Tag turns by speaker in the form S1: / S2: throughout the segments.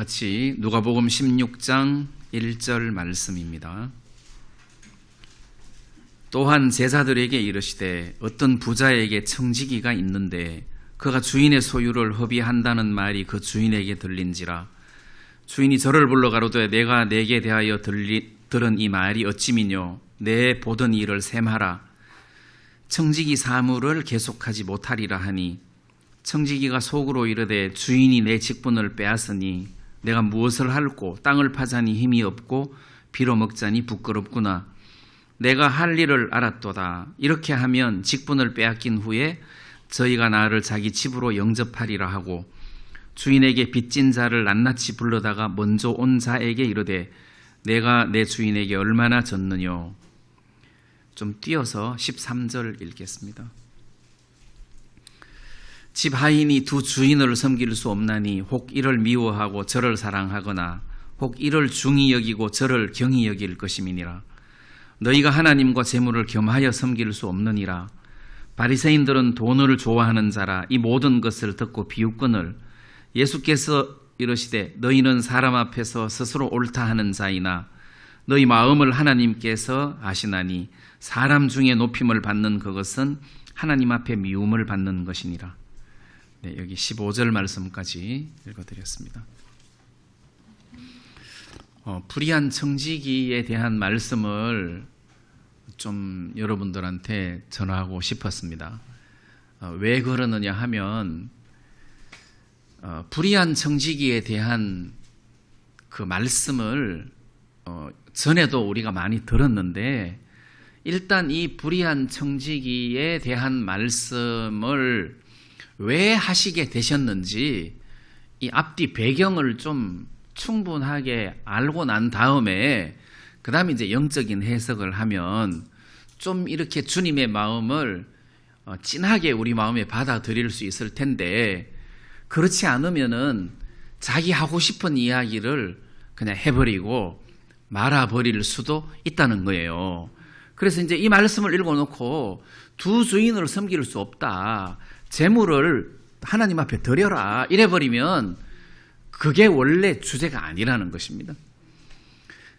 S1: 같이 누가복음 16장 1절 말씀입니다. 또한 제자들에게 이르시되 어떤 부자에게 청지기가 있는데 그가 주인의 소유를 허비한다는 말이 그 주인에게 들린지라. 주인이 저를 불러 가로되 내가 내게 대하여 들은 이 말이 어찌미뇨. 내 보던 일을 셈하라. 청지기 사물을 계속하지 못하리라 하니 청지기가 속으로 이르되 주인이 내 직분을 빼앗으니 내가 무엇을 할꼬. 땅을 파자니 힘이 없고 비로 먹자니 부끄럽구나. 내가 할 일을 알았도다. 이렇게 하면 직분을 빼앗긴 후에 저희가 나를 자기 집으로 영접하리라 하고 주인에게 빚진 자를 낱낱이 불러다가 먼저 온 자에게 이르되 내가 내 주인에게 얼마나 졌느뇨. 좀 띄어서 13절 읽겠습니다. 집 하인이 두 주인을 섬길 수 없나니 혹 이를 미워하고 저를 사랑하거나 혹 이를 중히 여기고 저를 경히 여길 것임이니라. 너희가 하나님과 재물을 겸하여 섬길 수 없느니라. 바리새인들은 돈을 좋아하는 자라. 이 모든 것을 듣고 비웃거늘 예수께서 이르시되 너희는 사람 앞에서 스스로 옳다 하는 자이나 너희 마음을 하나님께서 아시나니 사람 중에 높임을 받는 그것은 하나님 앞에 미움을 받는 것이니라. 네, 여기 15절 말씀까지 읽어드렸습니다. 불의한 청지기에 대한 말씀을 좀 여러분들한테 전하고 싶었습니다. 왜 그러느냐 하면 불의한 청지기에 대한 그 말씀을 전에도 우리가 많이 들었는데 일단 이 불의한 청지기에 대한 말씀을 왜 하시게 되셨는지 이 앞뒤 배경을 좀 충분하게 알고 난 다음에 그 다음에 이제 영적인 해석을 하면 좀 이렇게 주님의 마음을 진하게 우리 마음에 받아들일 수 있을 텐데 그렇지 않으면은 자기 하고 싶은 이야기를 그냥 해버리고 말아버릴 수도 있다는 거예요. 그래서 이제 이 말씀을 읽어놓고 두 주인을 섬길 수 없다. 재물을 하나님 앞에 드려라. 이래버리면 그게 원래 주제가 아니라는 것입니다.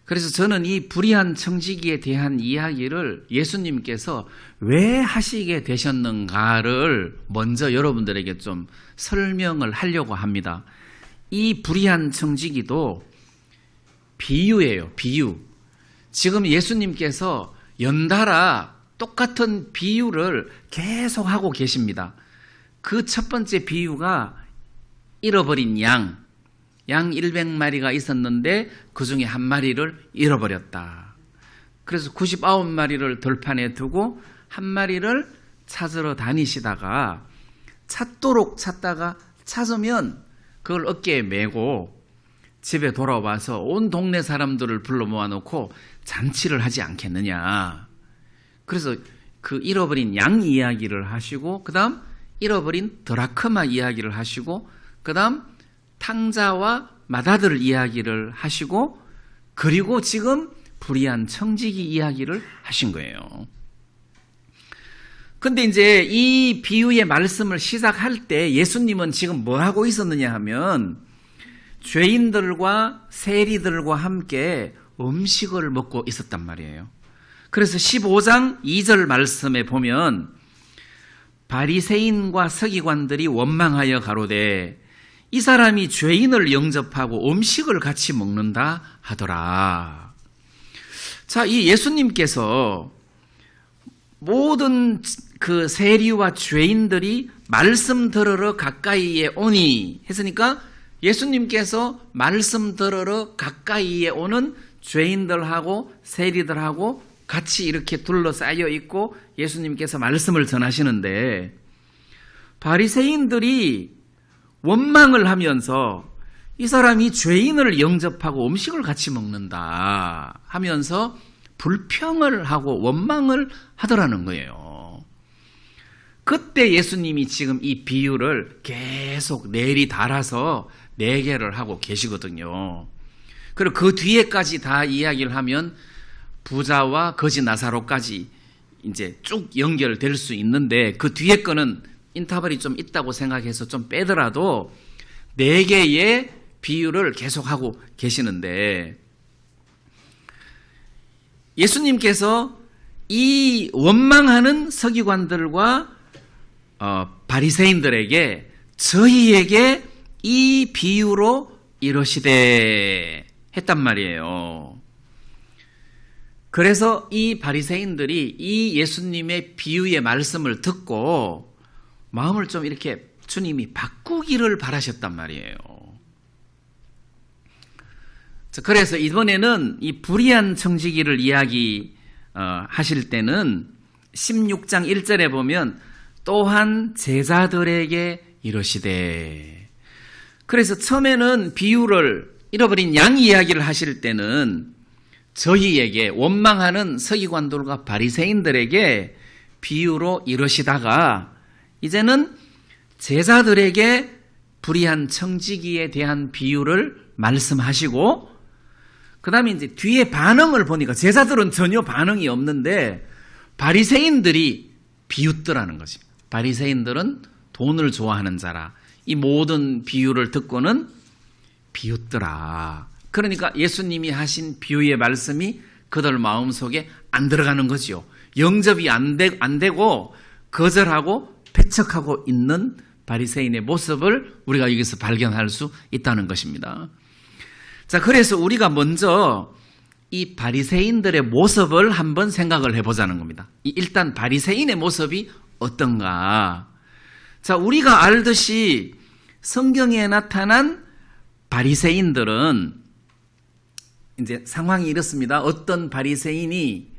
S1: 그래서 저는 이 불의한 청지기에 대한 이야기를 예수님께서 왜 하시게 되셨는가를 먼저 여러분들에게 좀 설명을 하려고 합니다. 이 불의한 청지기도 비유예요. 비유. 지금 예수님께서 연달아 똑같은 비유를 계속 하고 계십니다. 그 첫 번째 비유가 잃어버린 양 100마리가 있었는데 그 중에 한 마리를 잃어버렸다. 그래서 99마리를 들판에 두고 한 마리를 찾으러 다니시다가 찾도록 찾다가 찾으면 그걸 어깨에 메고 집에 돌아와서 온 동네 사람들을 불러 모아놓고 잔치를 하지 않겠느냐. 그래서 그 잃어버린 양 이야기를 하시고 그 다음 잃어버린 드라크마 이야기를 하시고 그 다음 탕자와 맏아들 이야기를 하시고 그리고 지금 불의한 청지기 이야기를 하신 거예요. 근데 이제 이 비유의 말씀을 시작할 때 예수님은 지금 뭐 하고 있었느냐 하면 죄인들과 세리들과 함께 음식을 먹고 있었단 말이에요. 그래서 15장 2절 말씀에 보면 바리새인과 서기관들이 원망하여 가로되 이 사람이 죄인을 영접하고 음식을 같이 먹는다 하더라. 자, 이 예수님께서 모든 그 세리와 죄인들이 말씀 들으러 가까이에 오니 했으니까 예수님께서 말씀 들으러 가까이에 오는 죄인들하고 세리들하고 같이 이렇게 둘러싸여 있고 예수님께서 말씀을 전하시는데 바리새인들이 원망을 하면서 이 사람이 죄인을 영접하고 음식을 같이 먹는다 하면서 불평을 하고 원망을 하더라는 거예요. 그때 예수님이 지금 이 비유를 계속 내리 달아서 4개를 하고 계시거든요. 그리고 그 뒤에까지 다 이야기를 하면 부자와 거지 나사로까지 이제 쭉 연결될 수 있는데 그 뒤에 거는 인터벌이 좀 있다고 생각해서 좀 빼더라도 4개의 비유를 계속하고 계시는데 예수님께서 이 원망하는 서기관들과 바리새인들에게 저희에게 이 비유로 이러시되 했단 말이에요. 그래서 이 바리새인들이 이 예수님의 비유의 말씀을 듣고 마음을 좀 이렇게 주님이 바꾸기를 바라셨단 말이에요. 그래서 이번에는 이 불의한 청지기를 하실 때는 16장 1절에 보면 또한 제자들에게 이르시되, 그래서 처음에는 비유를 잃어버린 양 이야기를 하실 때는 저희에게 원망하는 서기관들과 바리새인들에게 비유로 이르시다가 이제는 제자들에게 불의한 청지기에 대한 비유를 말씀하시고 그 다음에 이제 뒤에 반응을 보니까 제자들은 전혀 반응이 없는데 바리새인들이 비웃더라는 거지. 바리새인들은 돈을 좋아하는 자라. 이 모든 비유를 듣고는 비웃더라. 그러니까 예수님이 하신 비유의 말씀이 그들 마음속에 안 들어가는 거죠. 영접이 안 되고 거절하고 배척하고 있는 바리새인의 모습을 우리가 여기서 발견할 수 있다는 것입니다. 자, 그래서 우리가 먼저 이 바리새인들의 모습을 한번 생각을 해보자는 겁니다. 일단 바리새인의 모습이 어떤가? 자, 우리가 알듯이 성경에 나타난 바리새인들은 이제 상황이 이렇습니다. 어떤 바리새인이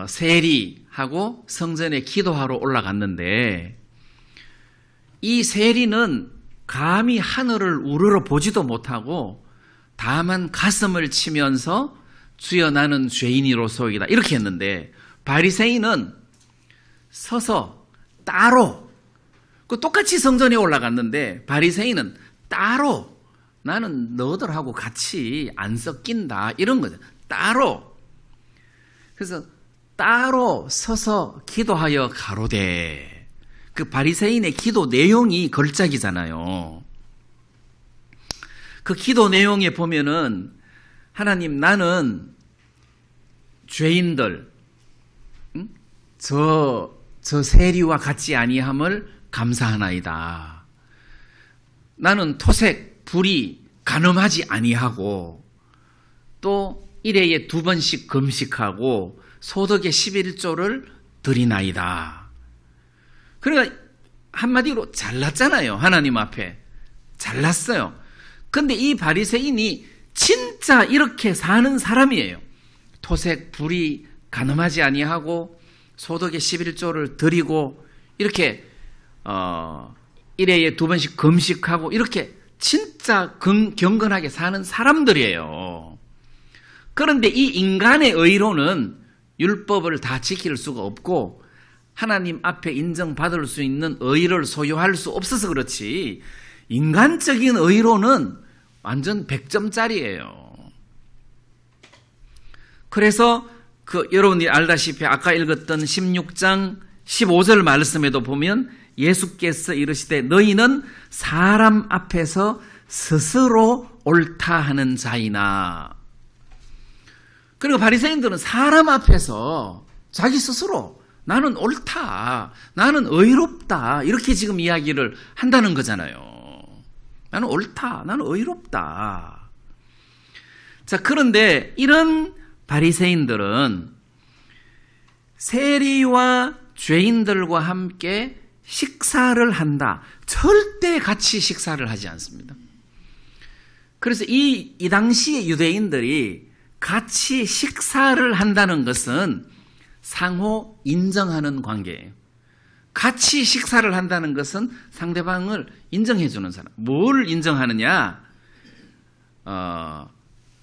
S1: 세리하고 성전에 기도하러 올라갔는데 이 세리는 감히 하늘을 우러러 보지도 못하고 다만 가슴을 치면서 주여 나는 죄인이로소이다 이렇게 했는데 바리새인은 서서 따로 똑같이 성전에 올라갔는데 바리새인은 따로 나는 너들하고 같이 안 섞인다 이런 거죠. 따로. 그래서 따로 서서 기도하여 가로되, 그 바리새인의 기도 내용이 걸작이잖아요. 그 기도 내용에 보면은 하나님 나는 죄인들 저 세리와 같지 아니함을 감사하나이다. 나는 토색 불의 간음하지 아니하고 또 일회에 2번씩 금식하고 소득의 11조를 드리나이다. 그러니까 한마디로 잘났잖아요. 하나님 앞에 잘났어요. 근데 이 바리새인이 진짜 이렇게 사는 사람이에요. 토색 불의 간음하지 아니하고 소득의 11조를 드리고 이렇게 일회에 2번씩 금식하고 이렇게 진짜 경건하게 사는 사람들이에요. 그런데 이 인간의 의로는 율법을 다 지킬 수가 없고 하나님 앞에 인정받을 수 있는 의를 소유할 수 없어서 그렇지 인간적인 의로는 완전 100점짜리예요. 그래서 여러분이 알다시피 아까 읽었던 16장 15절 말씀에도 보면 예수께서 이르시되 너희는 사람 앞에서 스스로 옳다 하는 자이나. 그리고 바리새인들은 사람 앞에서 자기 스스로 나는 옳다, 나는 의롭다 이렇게 지금 이야기를 한다는 거잖아요. 나는 옳다, 나는 의롭다. 자, 그런데 이런 바리새인들은 세리와 죄인들과 함께 식사를 한다. 절대 같이 식사를 하지 않습니다. 그래서 이 당시의 유대인들이 같이 식사를 한다는 것은 상호 인정하는 관계예요. 같이 식사를 한다는 것은 상대방을 인정해 주는 사람. 뭘 인정하느냐?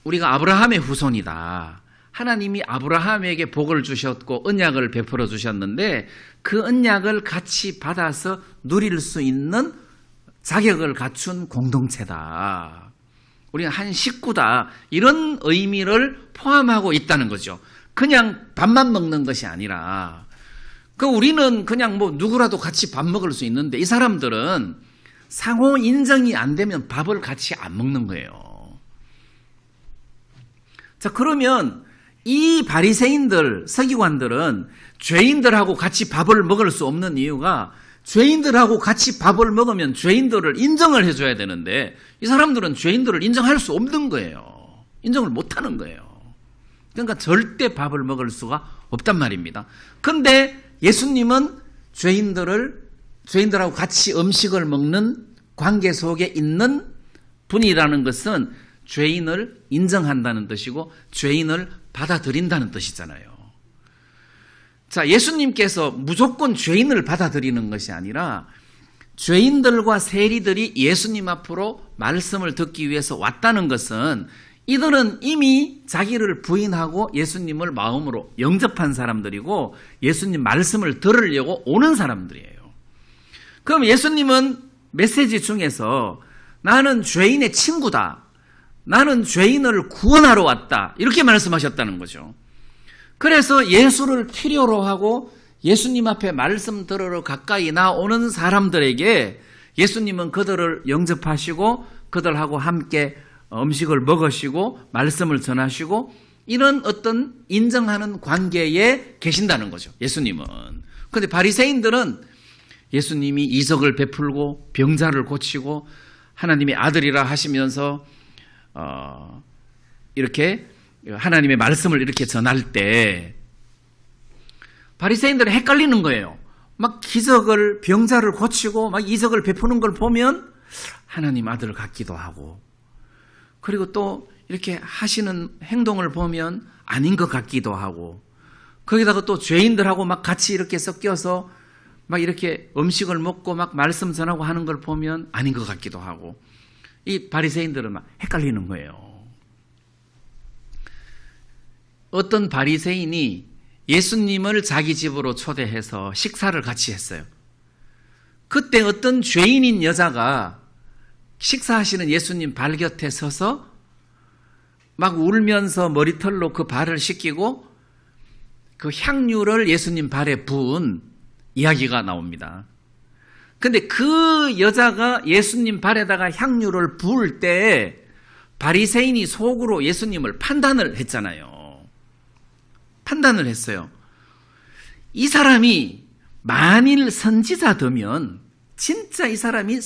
S1: 우리가 아브라함의 후손이다. 하나님이 아브라함에게 복을 주셨고 언약을 베풀어 주셨는데 그 언약을 같이 받아서 누릴 수 있는 자격을 갖춘 공동체다. 우리는 한 식구다. 이런 의미를 포함하고 있다는 거죠. 그냥 밥만 먹는 것이 아니라 우리는 그냥 누구라도 같이 밥 먹을 수 있는데 이 사람들은 상호 인정이 안 되면 밥을 같이 안 먹는 거예요. 자, 그러면 이 바리새인들, 서기관들은 죄인들하고 같이 밥을 먹을 수 없는 이유가 죄인들하고 같이 밥을 먹으면 죄인들을 인정을 해줘야 되는데 이 사람들은 죄인들을 인정할 수 없는 거예요. 인정을 못하는 거예요. 그러니까 절대 밥을 먹을 수가 없단 말입니다. 그런데 예수님은 죄인들하고 같이 음식을 먹는 관계 속에 있는 분이라는 것은 죄인을 인정한다는 뜻이고 죄인을 받아들인다는 뜻이잖아요. 자, 예수님께서 무조건 죄인을 받아들이는 것이 아니라 죄인들과 세리들이 예수님 앞으로 말씀을 듣기 위해서 왔다는 것은 이들은 이미 자기를 부인하고 예수님을 마음으로 영접한 사람들이고 예수님 말씀을 들으려고 오는 사람들이에요. 그럼 예수님은 메시지 중에서 나는 죄인의 친구다. 나는 죄인을 구원하러 왔다. 이렇게 말씀하셨다는 거죠. 그래서 예수를 필요로 하고 예수님 앞에 말씀 들으러 가까이 나오는 사람들에게 예수님은 그들을 영접하시고 그들하고 함께 음식을 먹으시고 말씀을 전하시고 이런 어떤 인정하는 관계에 계신다는 거죠. 예수님은. 그런데 바리새인들은 예수님이 이적을 베풀고 병자를 고치고 하나님의 아들이라 하시면서 이렇게 하나님의 말씀을 이렇게 전할 때 바리새인들은 헷갈리는 거예요. 막 기적을 병자를 고치고 막 이적을 베푸는 걸 보면 하나님 아들 같기도 하고 그리고 또 이렇게 하시는 행동을 보면 아닌 것 같기도 하고 거기다가 또 죄인들하고 막 같이 이렇게 섞여서 막 이렇게 음식을 먹고 막 말씀 전하고 하는 걸 보면 아닌 것 같기도 하고 이 바리새인들은 막 헷갈리는 거예요. 어떤 바리새인이 예수님을 자기 집으로 초대해서 식사를 같이 했어요. 그때 어떤 죄인인 여자가 식사하시는 예수님 발 곁에 서서 막 울면서 머리털로 그 발을 씻기고 그 향유를 예수님 발에 부은 이야기가 나옵니다. 근데 그 여자가 예수님 발에다가 향유를 부을 때 바리새인이 속으로 예수님을 판단을 했잖아요. 판단을 했어요. 이 사람이 만일 선지자되면 진짜 이 사람이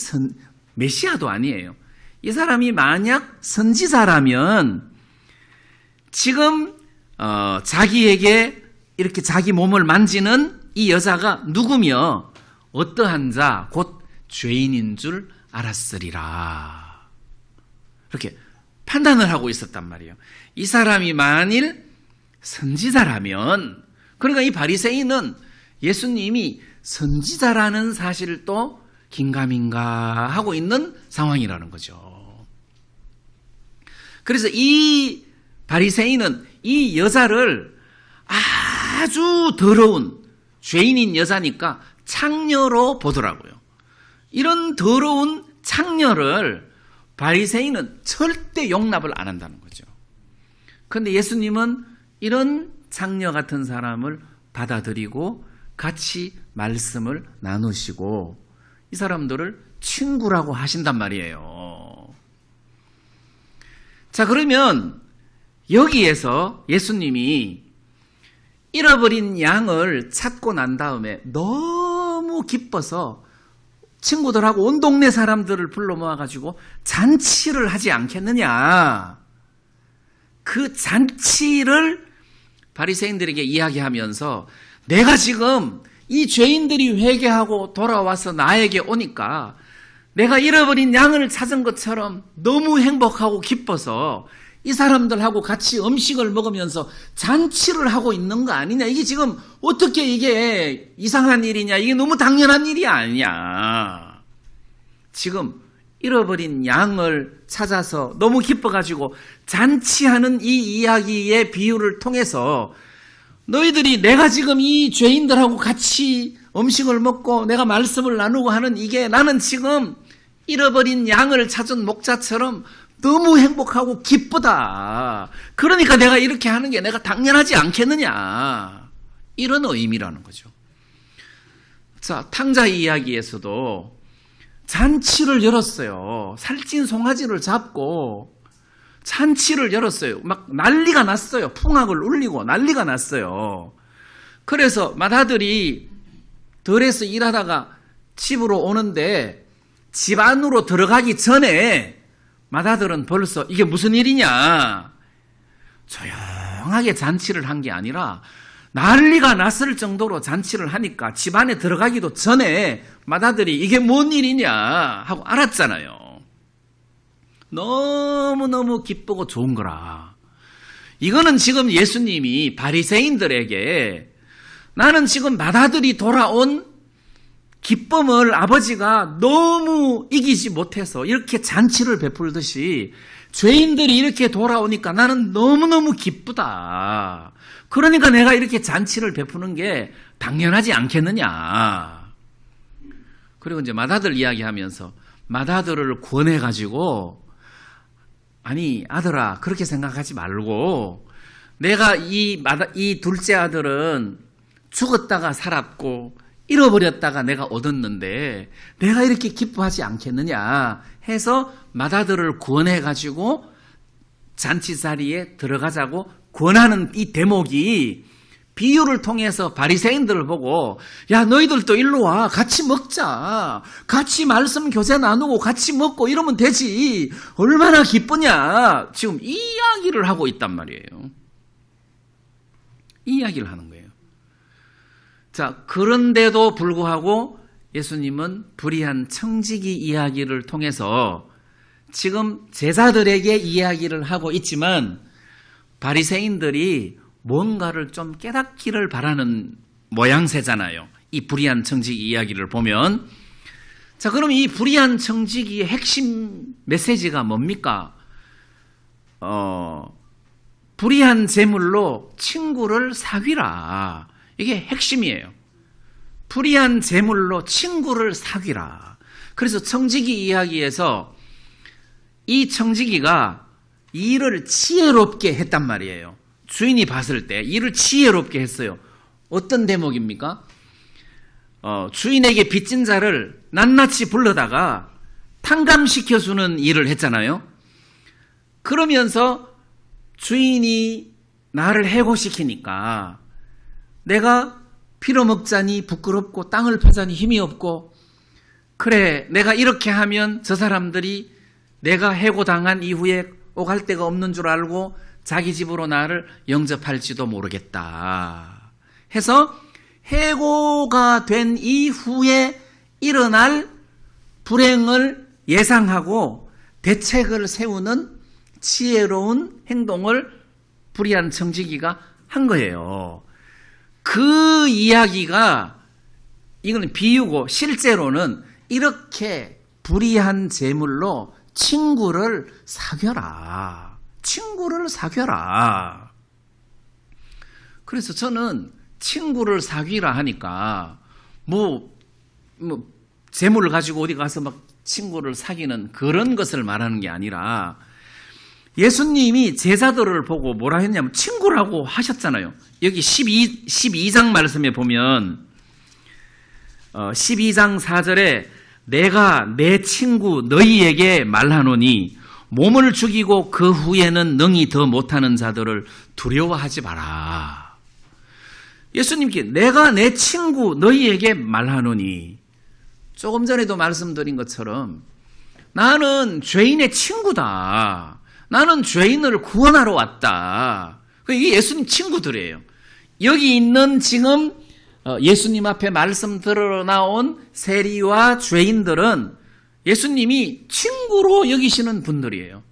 S1: 메시아도 아니에요. 이 사람이 만약 선지자라면 지금 자기에게 이렇게 자기 몸을 만지는 이 여자가 누구며 어떠한 자 곧 죄인인 줄 알았으리라. 이렇게 판단을 하고 있었단 말이에요. 이 사람이 만일 선지자라면 그러니까 이 바리새인은 예수님이 선지자라는 사실을 또 긴가민가 하고 있는 상황이라는 거죠. 그래서 이 바리새인은 이 여자를 아주 더러운 죄인인 여자니까 창녀로 보더라고요. 이런 더러운 창녀를 바리새인은 절대 용납을 안 한다는 거죠. 그런데 예수님은 이런 창녀 같은 사람을 받아들이고 같이 말씀을 나누시고 이 사람들을 친구라고 하신단 말이에요. 자, 그러면 여기에서 예수님이 잃어버린 양을 찾고 난 다음에 너무 기뻐서 친구들하고 온 동네 사람들을 불러 모아가지고 잔치를 하지 않겠느냐. 그 잔치를 바리새인들에게 이야기하면서 내가 지금 이 죄인들이 회개하고 돌아와서 나에게 오니까 내가 잃어버린 양을 찾은 것처럼 너무 행복하고 기뻐서 이 사람들하고 같이 음식을 먹으면서 잔치를 하고 있는 거 아니냐. 이게 지금 어떻게 이게 이상한 일이냐. 이게 너무 당연한 일이 아니냐. 지금 잃어버린 양을 찾아서 너무 기뻐가지고 잔치하는 이 이야기의 비유를 통해서 너희들이 내가 지금 이 죄인들하고 같이 음식을 먹고 내가 말씀을 나누고 하는 이게 나는 지금 잃어버린 양을 찾은 목자처럼 너무 행복하고 기쁘다. 그러니까 내가 이렇게 하는 게 내가 당연하지 않겠느냐. 이런 의미라는 거죠. 자, 탕자 이야기에서도 잔치를 열었어요. 살찐 송아지를 잡고 잔치를 열었어요. 막 난리가 났어요. 풍악을 울리고 난리가 났어요. 그래서 맏아들이 덜에서 일하다가 집으로 오는데 집 안으로 들어가기 전에 맏아들은 벌써 이게 무슨 일이냐, 조용하게 잔치를 한 게 아니라 난리가 났을 정도로 잔치를 하니까 집 안에 들어가기도 전에 맏아들이 이게 뭔 일이냐 하고 알았잖아요. 너무너무 기쁘고 좋은 거라. 이거는 지금 예수님이 바리새인들에게 나는 지금 맏아들이 돌아온 기쁨을 아버지가 너무 이기지 못해서 이렇게 잔치를 베풀듯이 죄인들이 이렇게 돌아오니까 나는 너무너무 기쁘다. 그러니까 내가 이렇게 잔치를 베푸는 게 당연하지 않겠느냐. 그리고 이제 맏아들 이야기하면서 맏아들을 권해가지고, 아니 아들아 그렇게 생각하지 말고 내가 이 둘째 아들은 죽었다가 살았고 잃어버렸다가 내가 얻었는데 내가 이렇게 기뻐하지 않겠느냐 해서 맏아들을 권해가지고 잔치 자리에 들어가자고 권하는 이 대목이 비유를 통해서 바리새인들을 보고, 야 너희들도 일로 와, 같이 먹자, 같이 말씀 교제 나누고 같이 먹고 이러면 되지, 얼마나 기쁘냐, 지금 이 이야기를 하고 있단 말이에요. 이 이야기를 하는 거예요. 자, 그런데도 불구하고 예수님은 불의한 청지기 이야기를 통해서 지금 제자들에게 이야기를 하고 있지만 바리새인들이 뭔가를 좀 깨닫기를 바라는 모양새잖아요. 이 불의한 청지기 이야기를 보면. 자, 그럼 이 불의한 청지기의 핵심 메시지가 뭡니까? 불의한 재물로 친구를 사귀라. 이게 핵심이에요. 불의한 재물로 친구를 사귀라. 그래서 청지기 이야기에서 이 청지기가 일을 지혜롭게 했단 말이에요. 주인이 봤을 때 일을 지혜롭게 했어요. 어떤 대목입니까? 주인에게 빚진 자를 낱낱이 불러다가 탕감시켜주는 일을 했잖아요. 그러면서 주인이 나를 해고시키니까 내가 빌어먹자니 부끄럽고 땅을 파자니 힘이 없고, 그래 내가 이렇게 하면 저 사람들이 내가 해고당한 이후에 오갈 데가 없는 줄 알고 자기 집으로 나를 영접할지도 모르겠다 해서 해고가 된 이후에 일어날 불행을 예상하고 대책을 세우는 지혜로운 행동을 불의한 청지기가 한 거예요. 그 이야기가, 이거는 비유고 실제로는 이렇게 불의한 재물로 친구를 사귀어라. 친구를 사귀어라. 그래서 저는 친구를 사귀라 하니까 재물을 가지고 어디 가서 막 친구를 사귀는 그런 것을 말하는 게 아니라 예수님이 제자들을 보고 뭐라 했냐면 친구라고 하셨잖아요. 여기 12장 말씀에 보면 12장 4절에 내가 내 친구 너희에게 말하노니 몸을 죽이고 그 후에는 능히 더 못하는 자들을 두려워하지 마라. 예수님께 내가 내 친구 너희에게 말하노니, 조금 전에도 말씀드린 것처럼 나는 죄인의 친구다. 나는 죄인을 구원하러 왔다. 이게 예수님 친구들이에요. 여기 있는 지금 예수님 앞에 말씀 들으러 나온 세리와 죄인들은 예수님이 친구로 여기시는 분들이에요.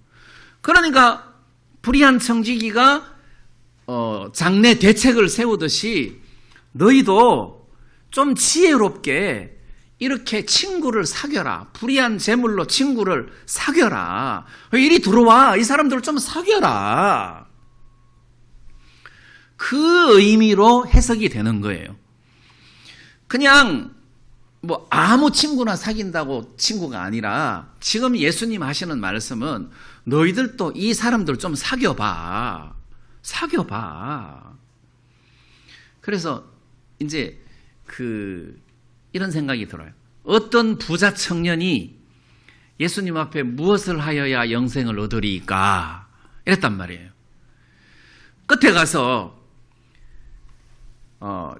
S1: 그러니까 불의한 청지기가 장래 대책을 세우듯이 너희도 좀 지혜롭게 이렇게 친구를 사귀어라. 불의한 재물로 친구를 사귀어라. 이리 들어와. 이 사람들을 좀 사귀어라. 그 의미로 해석이 되는 거예요. 그냥 아무 친구나 사귄다고 친구가 아니라 지금 예수님 하시는 말씀은 너희들도 이 사람들 좀 사귀어봐. 사귀어봐. 그래서 이제 이런 생각이 들어요. 어떤 부자 청년이 예수님 앞에 무엇을 하여야 영생을 얻으리까? 이랬단 말이에요. 끝에 가서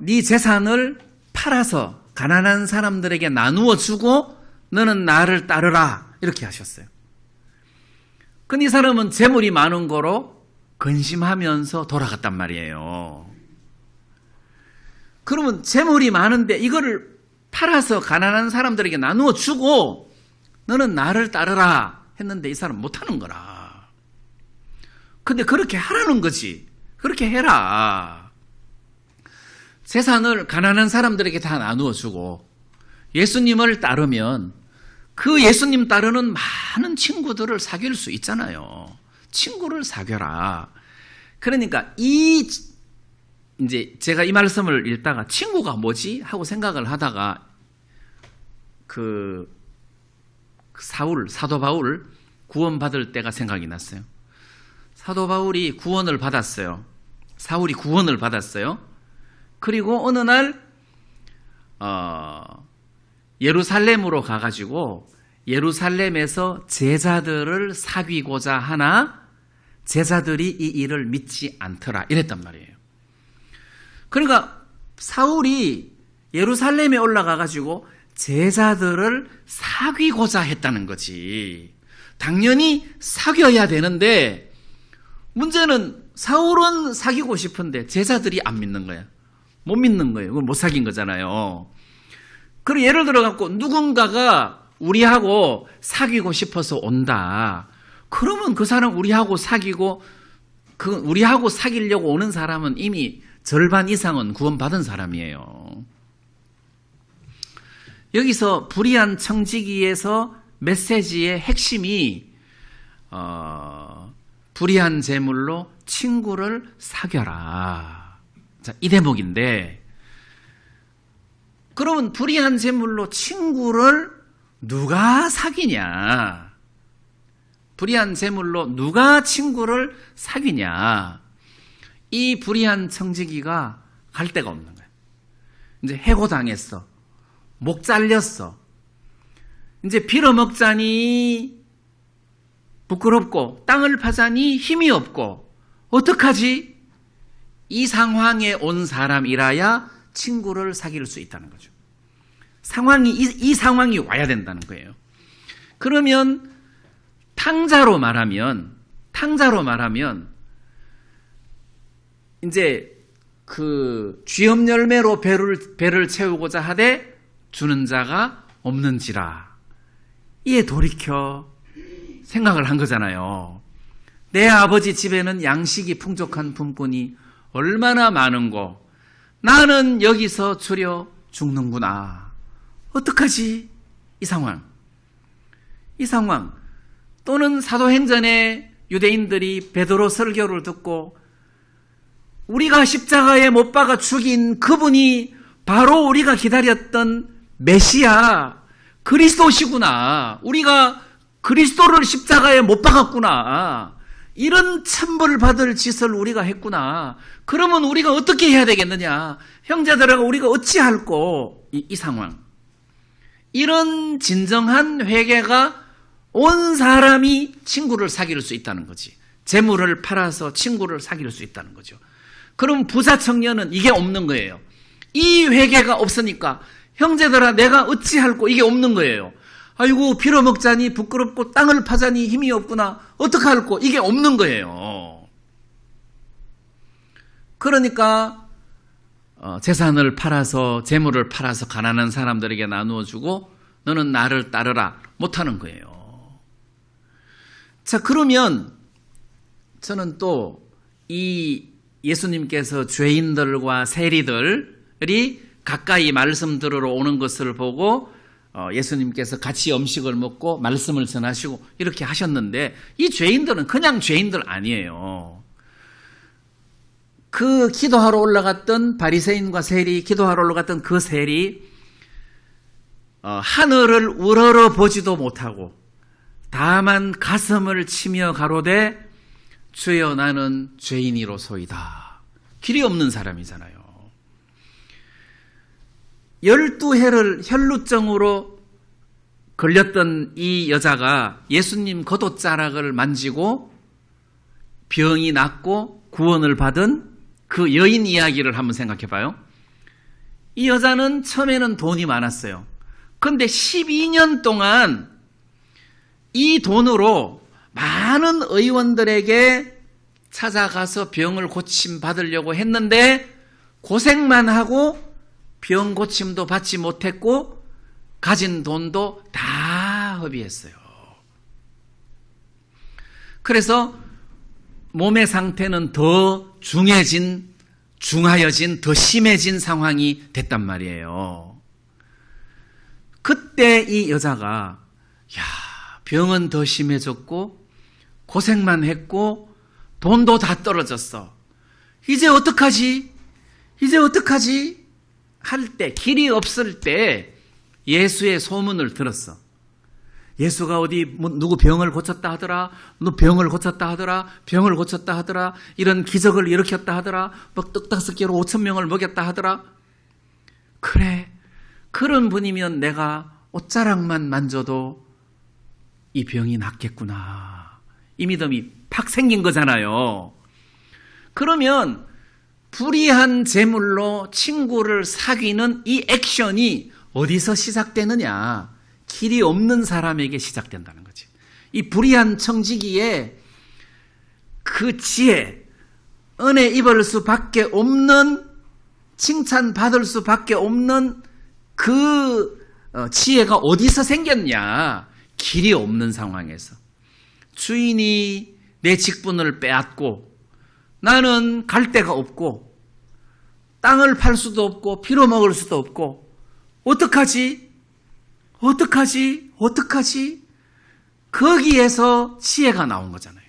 S1: 네 재산을 팔아서 가난한 사람들에게 나누어 주고 너는 나를 따르라 이렇게 하셨어요. 근데 이 사람은 재물이 많은 거로 근심하면서 돌아갔단 말이에요. 그러면 재물이 많은데 이거를 팔아서 가난한 사람들에게 나누어 주고 너는 나를 따르라 했는데 이 사람 못하는 거라. 근데 그렇게 하라는 거지. 그렇게 해라. 재산을 가난한 사람들에게 다 나누어 주고 예수님을 따르면 그 예수님 따르는 많은 친구들을 사귈 수 있잖아요. 친구를 사귀어라. 그러니까 이제 제가 이 말씀을 읽다가 친구가 뭐지? 하고 생각을 하다가 사도 바울 구원받을 때가 생각이 났어요. 사도 바울이 구원을 받았어요. 사울이 구원을 받았어요. 그리고 어느 날 예루살렘으로 가가지고 예루살렘에서 제자들을 사귀고자 하나 제자들이 이 일을 믿지 않더라 이랬단 말이에요. 그러니까 사울이 예루살렘에 올라가가지고 제자들을 사귀고자 했다는 거지. 당연히 사귀어야 되는데 문제는 사울은 사귀고 싶은데 제자들이 안 믿는 거야. 못 믿는 거예요. 그건 못 사귄 거잖아요. 그리고 예를 들어 갖고 누군가가 우리하고 사귀고 싶어서 온다. 그러면 그 사람 우리하고 사귀고 우리하고 사귀려고 오는 사람은 이미 절반 이상은 구원받은 사람이에요. 여기서 불의한 청지기에서 메시지의 핵심이 불의한 재물로 친구를 사귀어라. 자, 이 대목인데 그러면 불의한 재물로 친구를 누가 사귀냐? 불의한 재물로 누가 친구를 사귀냐? 이 불의한 청지기가 갈 데가 없는 거예요. 이제 해고당했어. 목 잘렸어. 이제 빌어먹자니 부끄럽고 땅을 파자니 힘이 없고 어떡하지? 이 상황에 온 사람이라야 친구를 사귈 수 있다는 거죠. 이 상황이 와야 된다는 거예요. 그러면 탕자로 말하면 이제 그 쥐업 열매로 배를 채우고자 하되 주는 자가 없는지라 이에 돌이켜 생각을 한 거잖아요. 내 아버지 집에는 양식이 풍족한 품꾼이 얼마나 많은고 나는 여기서 줄여 죽는구나. 어떡하지? 이 상황 또는 사도행전에 유대인들이 베드로 설교를 듣고 우리가 십자가에 못 박아 죽인 그분이 바로 우리가 기다렸던 메시아 그리스도시구나. 우리가 그리스도를 십자가에 못 박았구나. 이런 천벌을 받을 짓을 우리가 했구나. 그러면 우리가 어떻게 해야 되겠느냐? 형제들아 우리가 어찌할꼬? 이 상황. 이런 진정한 회개가 온 사람이 친구를 사귈 수 있다는 거지. 재물을 팔아서 친구를 사귈 수 있다는 거죠. 그럼 부자 청년은 이게 없는 거예요. 이 회개가 없으니까 형제들아 내가 어찌할꼬 이게 없는 거예요. 아이고 빌어먹자니 부끄럽고 땅을 파자니 힘이 없구나. 어떡할꼬 이게 없는 거예요. 그러니까 재산을 팔아서 재물을 팔아서 가난한 사람들에게 나누어 주고 너는 나를 따르라 못하는 거예요. 자 그러면 저는 또 이 예수님께서 죄인들과 세리들이 가까이 말씀 들으러 오는 것을 보고 예수님께서 같이 음식을 먹고 말씀을 전하시고 이렇게 하셨는데 이 죄인들은 그냥 죄인들 아니에요. 그 기도하러 올라갔던 바리새인과 세리, 기도하러 올라갔던 그 세리 하늘을 우러러 보지도 못하고 다만 가슴을 치며 가로되 주여 나는 죄인이로소이다. 길이 없는 사람이잖아요. 12해를 혈루증으로 걸렸던 이 여자가 예수님 겉옷자락을 만지고 병이 낫고 구원을 받은 그 여인 이야기를 한번 생각해 봐요. 이 여자는 처음에는 돈이 많았어요. 그런데 12년 동안 이 돈으로 많은 의원들에게 찾아가서 병을 고침 받으려고 했는데 고생만 하고 병 고침도 받지 못했고 가진 돈도 다 허비했어요. 그래서 몸의 상태는 더 중하여진, 더 심해진 상황이 됐단 말이에요. 그때 이 여자가 병은 더 심해졌고 고생만 했고 돈도 다 떨어졌어. 이제 어떡하지? 할 때, 길이 없을 때 예수의 소문을 들었어. 예수가 어디 누구 병을 고쳤다 하더라. 너 병을 고쳤다 하더라. 이런 기적을 일으켰다 하더라. 뭐 떡 5개로 5,000명을 먹였다 하더라. 그래, 그런 분이면 내가 옷자락만 만져도 이 병이 낫겠구나. 이 믿음이 팍 생긴 거잖아요. 그러면 불의한 재물로 친구를 사귀는 이 액션이 어디서 시작되느냐? 길이 없는 사람에게 시작된다는 거지. 이 불의한 청지기에 그 지혜, 은혜 입을 수밖에 없는, 칭찬받을 수밖에 없는 그 지혜가 어디서 생겼냐? 길이 없는 상황에서. 주인이 내 직분을 빼앗고 나는 갈 데가 없고 땅을 팔 수도 없고 피로 먹을 수도 없고 어떡하지? 거기에서 지혜가 나온 거잖아요.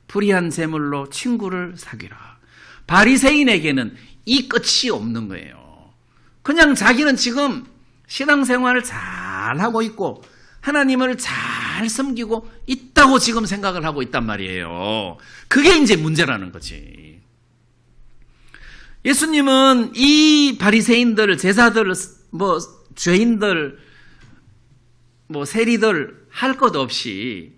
S1: 불의한 재물로 친구를 사귀라. 바리새인에게는 이 끝이 없는 거예요. 그냥 자기는 지금 신앙생활을 잘하고 있고 하나님을 잘 섬기고 있다고 지금 생각을 하고 있단 말이에요. 그게 이제 문제라는 거지. 예수님은 이 바리새인들, 제사들, 죄인들, 세리들 할 것 없이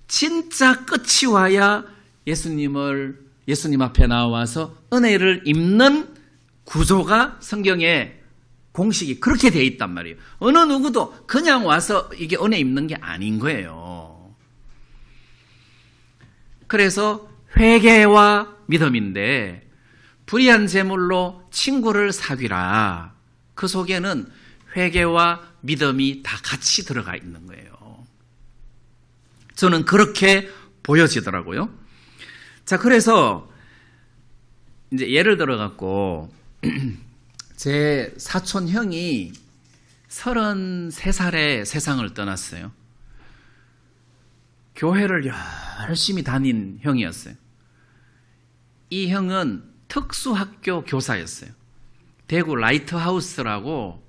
S1: 진짜 끝이 와야 예수님 앞에 나와서 은혜를 입는 구조가 성경에 공식이 그렇게 되어 있단 말이에요. 어느 누구도 그냥 와서 이게 은혜 입는 게 아닌 거예요. 그래서 회개와 믿음인데 불의한 재물로 친구를 사귀라. 그 속에는 회개와 믿음이 다 같이 들어가 있는 거예요. 저는 그렇게 보여지더라고요. 자, 그래서 이제 예를 들어 갖고 제 사촌 형이 33살에 세상을 떠났어요. 교회를 열심히 다닌 형이었어요. 이 형은 특수학교 교사였어요. 대구 라이트하우스라고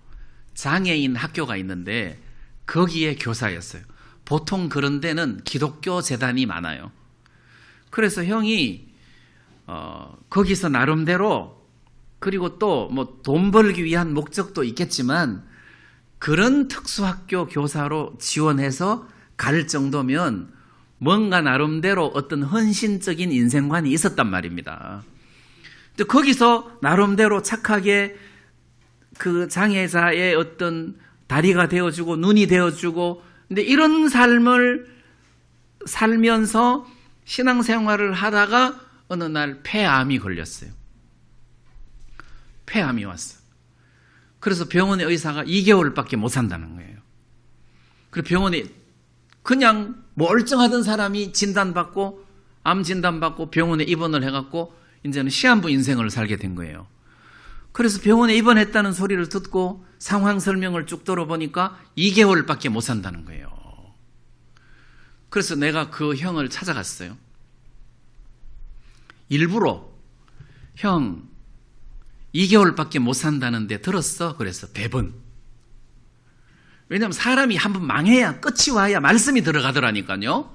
S1: 장애인 학교가 있는데 거기에 교사였어요. 보통 그런 데는 기독교 재단이 많아요. 그래서 형이 거기서 나름대로, 그리고 또 돈 벌기 위한 목적도 있겠지만 그런 특수학교 교사로 지원해서 갈 정도면 뭔가 나름대로 어떤 헌신적인 인생관이 있었단 말입니다. 근데 거기서 나름대로 착하게 그 장애자의 어떤 다리가 되어주고 눈이 되어주고, 근데 이런 삶을 살면서 신앙생활을 하다가 어느 날 폐암이 걸렸어요. 폐암이 왔어요. 그래서 병원의 의사가 2개월밖에 못 산다는 거예요. 그리고 병원에 그냥 멀쩡하던 사람이 진단받고 암 진단받고 병원에 입원을 해갖고 이제는 시한부 인생을 살게 된 거예요. 그래서 병원에 입원했다는 소리를 듣고 상황 설명을 쭉 들어보니까 2개월밖에 못 산다는 거예요. 그래서 내가 그 형을 찾아갔어요. 일부러 형 2개월밖에 못 산다는데 들었어? 그래서 대번. 왜냐하면 사람이 한번 망해야 끝이 와야 말씀이 들어가더라니까요.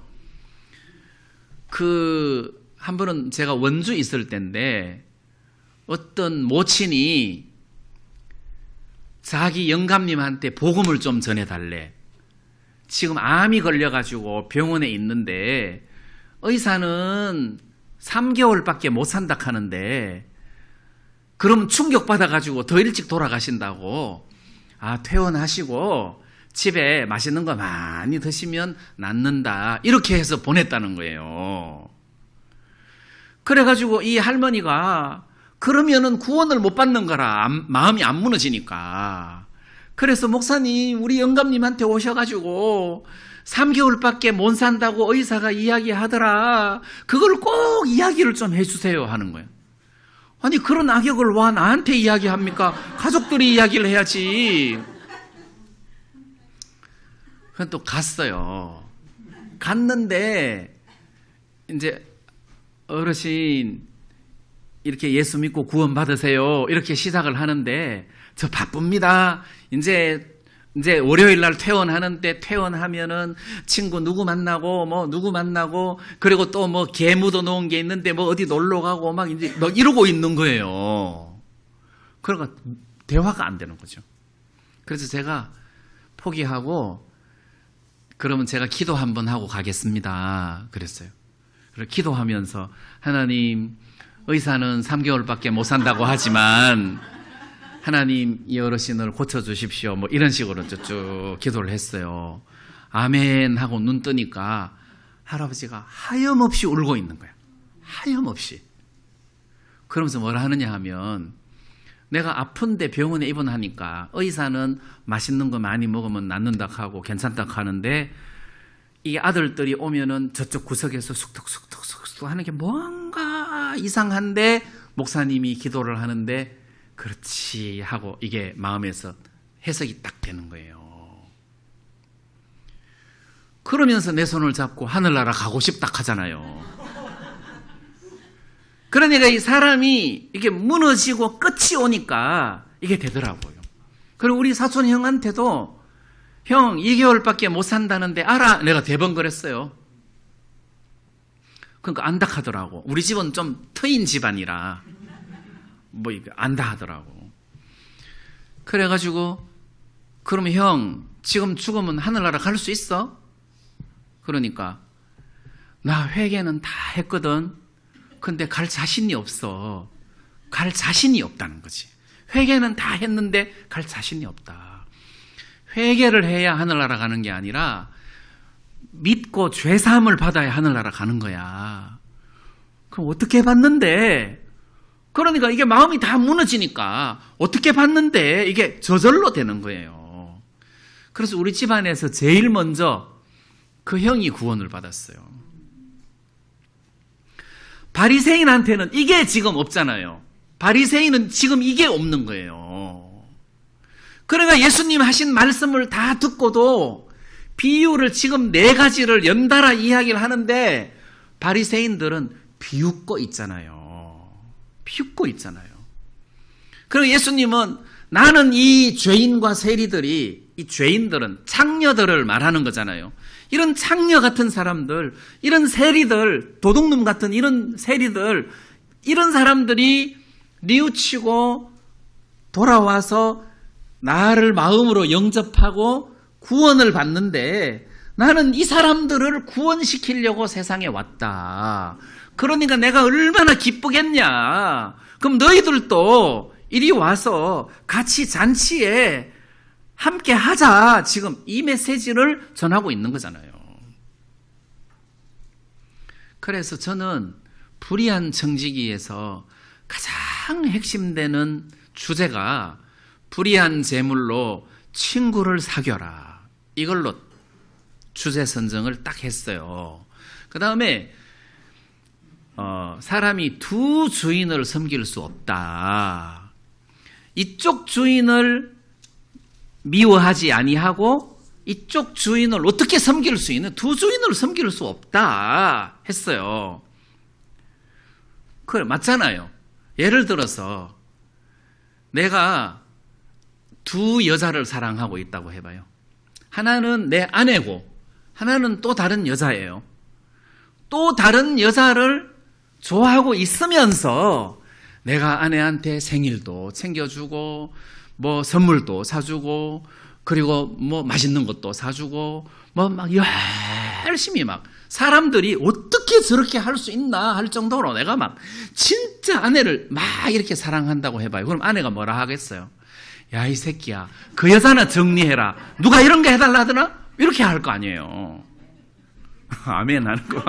S1: 한 번은 제가 원주 있을 때인데 어떤 모친이 자기 영감님한테 복음을 좀 전해달래. 지금 암이 걸려가지고 병원에 있는데 의사는 3개월밖에 못 산다 하는데 그럼 충격받아가지고 더 일찍 돌아가신다고. 퇴원하시고 집에 맛있는 거 많이 드시면 낫는다. 이렇게 해서 보냈다는 거예요. 그래가지고 이 할머니가 그러면은 구원을 못 받는 거라. 마음이 안 무너지니까. 그래서 목사님 우리 영감님한테 오셔가지고 3개월밖에 못 산다고 의사가 이야기하더라. 그걸 꼭 이야기를 좀 해주세요 하는 거예요. 아니 그런 악역을 와 나한테 이야기합니까? 가족들이 이야기를 해야지. 그래서 또 갔어요. 갔는데 이제 어르신 이렇게 예수 믿고 구원 받으세요. 이렇게 시작을 하는데 저 바쁩니다. 이제 월요일 날 퇴원하는데 퇴원하면은 친구 누구 만나고 누구 만나고 그리고 또 개 묻어 놓은 게 있는데 어디 놀러 가고 막 이제 이러고 있는 거예요. 그러니까 대화가 안 되는 거죠. 그래서 제가 포기하고 그러면 제가 기도 한번 하고 가겠습니다. 그랬어요. 그래서 기도하면서 하나님 의사는 3개월밖에 못 산다고 하지만 하나님 이 어르신을 고쳐주십시오. 이런 식으로 쭉 기도를 했어요. 아멘 하고 눈 뜨니까 할아버지가 하염없이 울고 있는 거예요. 하염없이. 그러면서 뭐라 하느냐 하면 내가 아픈데 병원에 입원하니까 의사는 맛있는 거 많이 먹으면 낫는다 하고 괜찮다 하는데 이 아들들이 오면은 저쪽 구석에서 쑥덕쑥덕쑥덕 하는 게 뭔가 이상한데 목사님이 기도를 하는데 그렇지 하고 이게 마음에서 해석이 딱 되는 거예요. 그러면서 내 손을 잡고 하늘나라 가고 싶다 하잖아요. 그러니까 이 사람이 이게 무너지고 끝이 오니까 이게 되더라고요. 그리고 우리 사촌 형한테도 형 2개월밖에 못 산다는데 알아? 내가 대번 그랬어요. 그러니까 안다 하더라고. 우리 집은 좀 트인 집안이라 안다 하더라고. 그래가지고 그러면 형 지금 죽으면 하늘나라 갈 수 있어? 그러니까 나 회개는 다 했거든. 근데 갈 자신이 없어. 갈 자신이 없다는 거지. 회개는 다 했는데 갈 자신이 없다. 회개를 해야 하늘나라 가는 게 아니라 믿고 죄사함을 받아야 하늘나라 가는 거야. 그럼 어떻게 받는데? 그러니까 이게 마음이 다 무너지니까 어떻게 받는데 이게 저절로 되는 거예요. 그래서 우리 집안에서 제일 먼저 그 형이 구원을 받았어요. 바리새인한테는 이게 지금 없잖아요. 바리새인은 지금 이게 없는 거예요. 그러니까 예수님 하신 말씀을 다 듣고도 비유를 지금 4가지를 연달아 이야기를 하는데 바리새인들은 비웃고 있잖아요. 비웃고 있잖아요. 그리고 예수님은 나는 이 죄인과 세리들이 이 죄인들은 창녀들을 말하는 거잖아요. 이런 창녀 같은 사람들, 이런 세리들, 도둑놈 같은 이런 세리들, 이런 사람들이 뉘우치고 돌아와서 나를 마음으로 영접하고 구원을 받는데 나는 이 사람들을 구원시키려고 세상에 왔다. 그러니까 내가 얼마나 기쁘겠냐. 그럼 너희들도 이리 와서 같이 잔치에 함께 하자. 지금 이 메시지를 전하고 있는 거잖아요. 그래서 저는 불의한 청지기에서 가장 핵심되는 주제가 불의한 재물로 친구를 사귀어라. 이걸로 주제 선정을 딱 했어요. 그 다음에 사람이 두 주인을 섬길 수 없다. 이쪽 주인을 미워하지 아니하고 이쪽 주인을 어떻게 섬길 수 있는 두 주인을 섬길 수 없다 했어요. 그래 맞잖아요. 예를 들어서 내가 두 여자를 사랑하고 있다고 해봐요. 하나는 내 아내고 하나는 또 다른 여자예요. 또 다른 여자를 좋아하고 있으면서 내가 아내한테 생일도 챙겨주고 뭐 선물도 사주고 그리고 뭐 맛있는 것도 사주고 뭐 막 열심히 막 사람들이 어떻게 저렇게 할 수 있나 할 정도로 내가 막 진짜 아내를 막 이렇게 사랑한다고 해봐요. 그럼 아내가 뭐라 하겠어요? 야, 이 새끼야, 그 여자나 정리해라. 누가 이런 거 해달라 하더나? 이렇게 할 거 아니에요. 아멘 하는 거.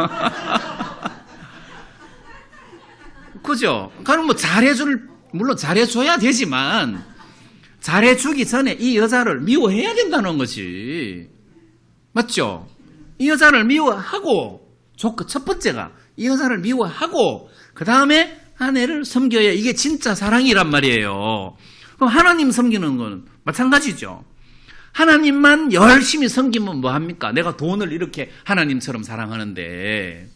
S1: 그죠? 그럼 뭐 물론 잘해줘야 되지만 잘해주기 전에 이 여자를 미워해야 된다는 거지. 맞죠? 이 여자를 미워하고, 첫 번째가 이 여자를 미워하고, 그 다음에 아내를 섬겨야 이게 진짜 사랑이란 말이에요. 그럼 하나님 섬기는 건 마찬가지죠. 하나님만 열심히 섬기면 뭐합니까? 내가 돈을 이렇게 하나님처럼 사랑하는데.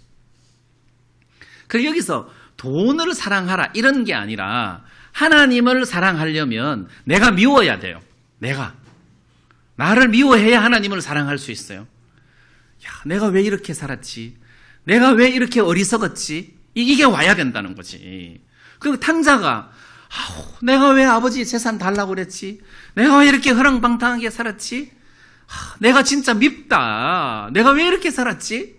S1: 그래서 여기서 돈을 사랑하라 이런 게 아니라 하나님을 사랑하려면 내가 미워야 돼요. 나를 미워해야 하나님을 사랑할 수 있어요. 야, 내가 왜 이렇게 살았지? 내가 왜 이렇게 어리석었지? 이게 와야 된다는 거지. 그리고 탕자가 내가 왜 아버지 재산 달라고 그랬지? 내가 왜 이렇게 허랑방탕하게 살았지? 내가 진짜 밉다. 내가 왜 이렇게 살았지?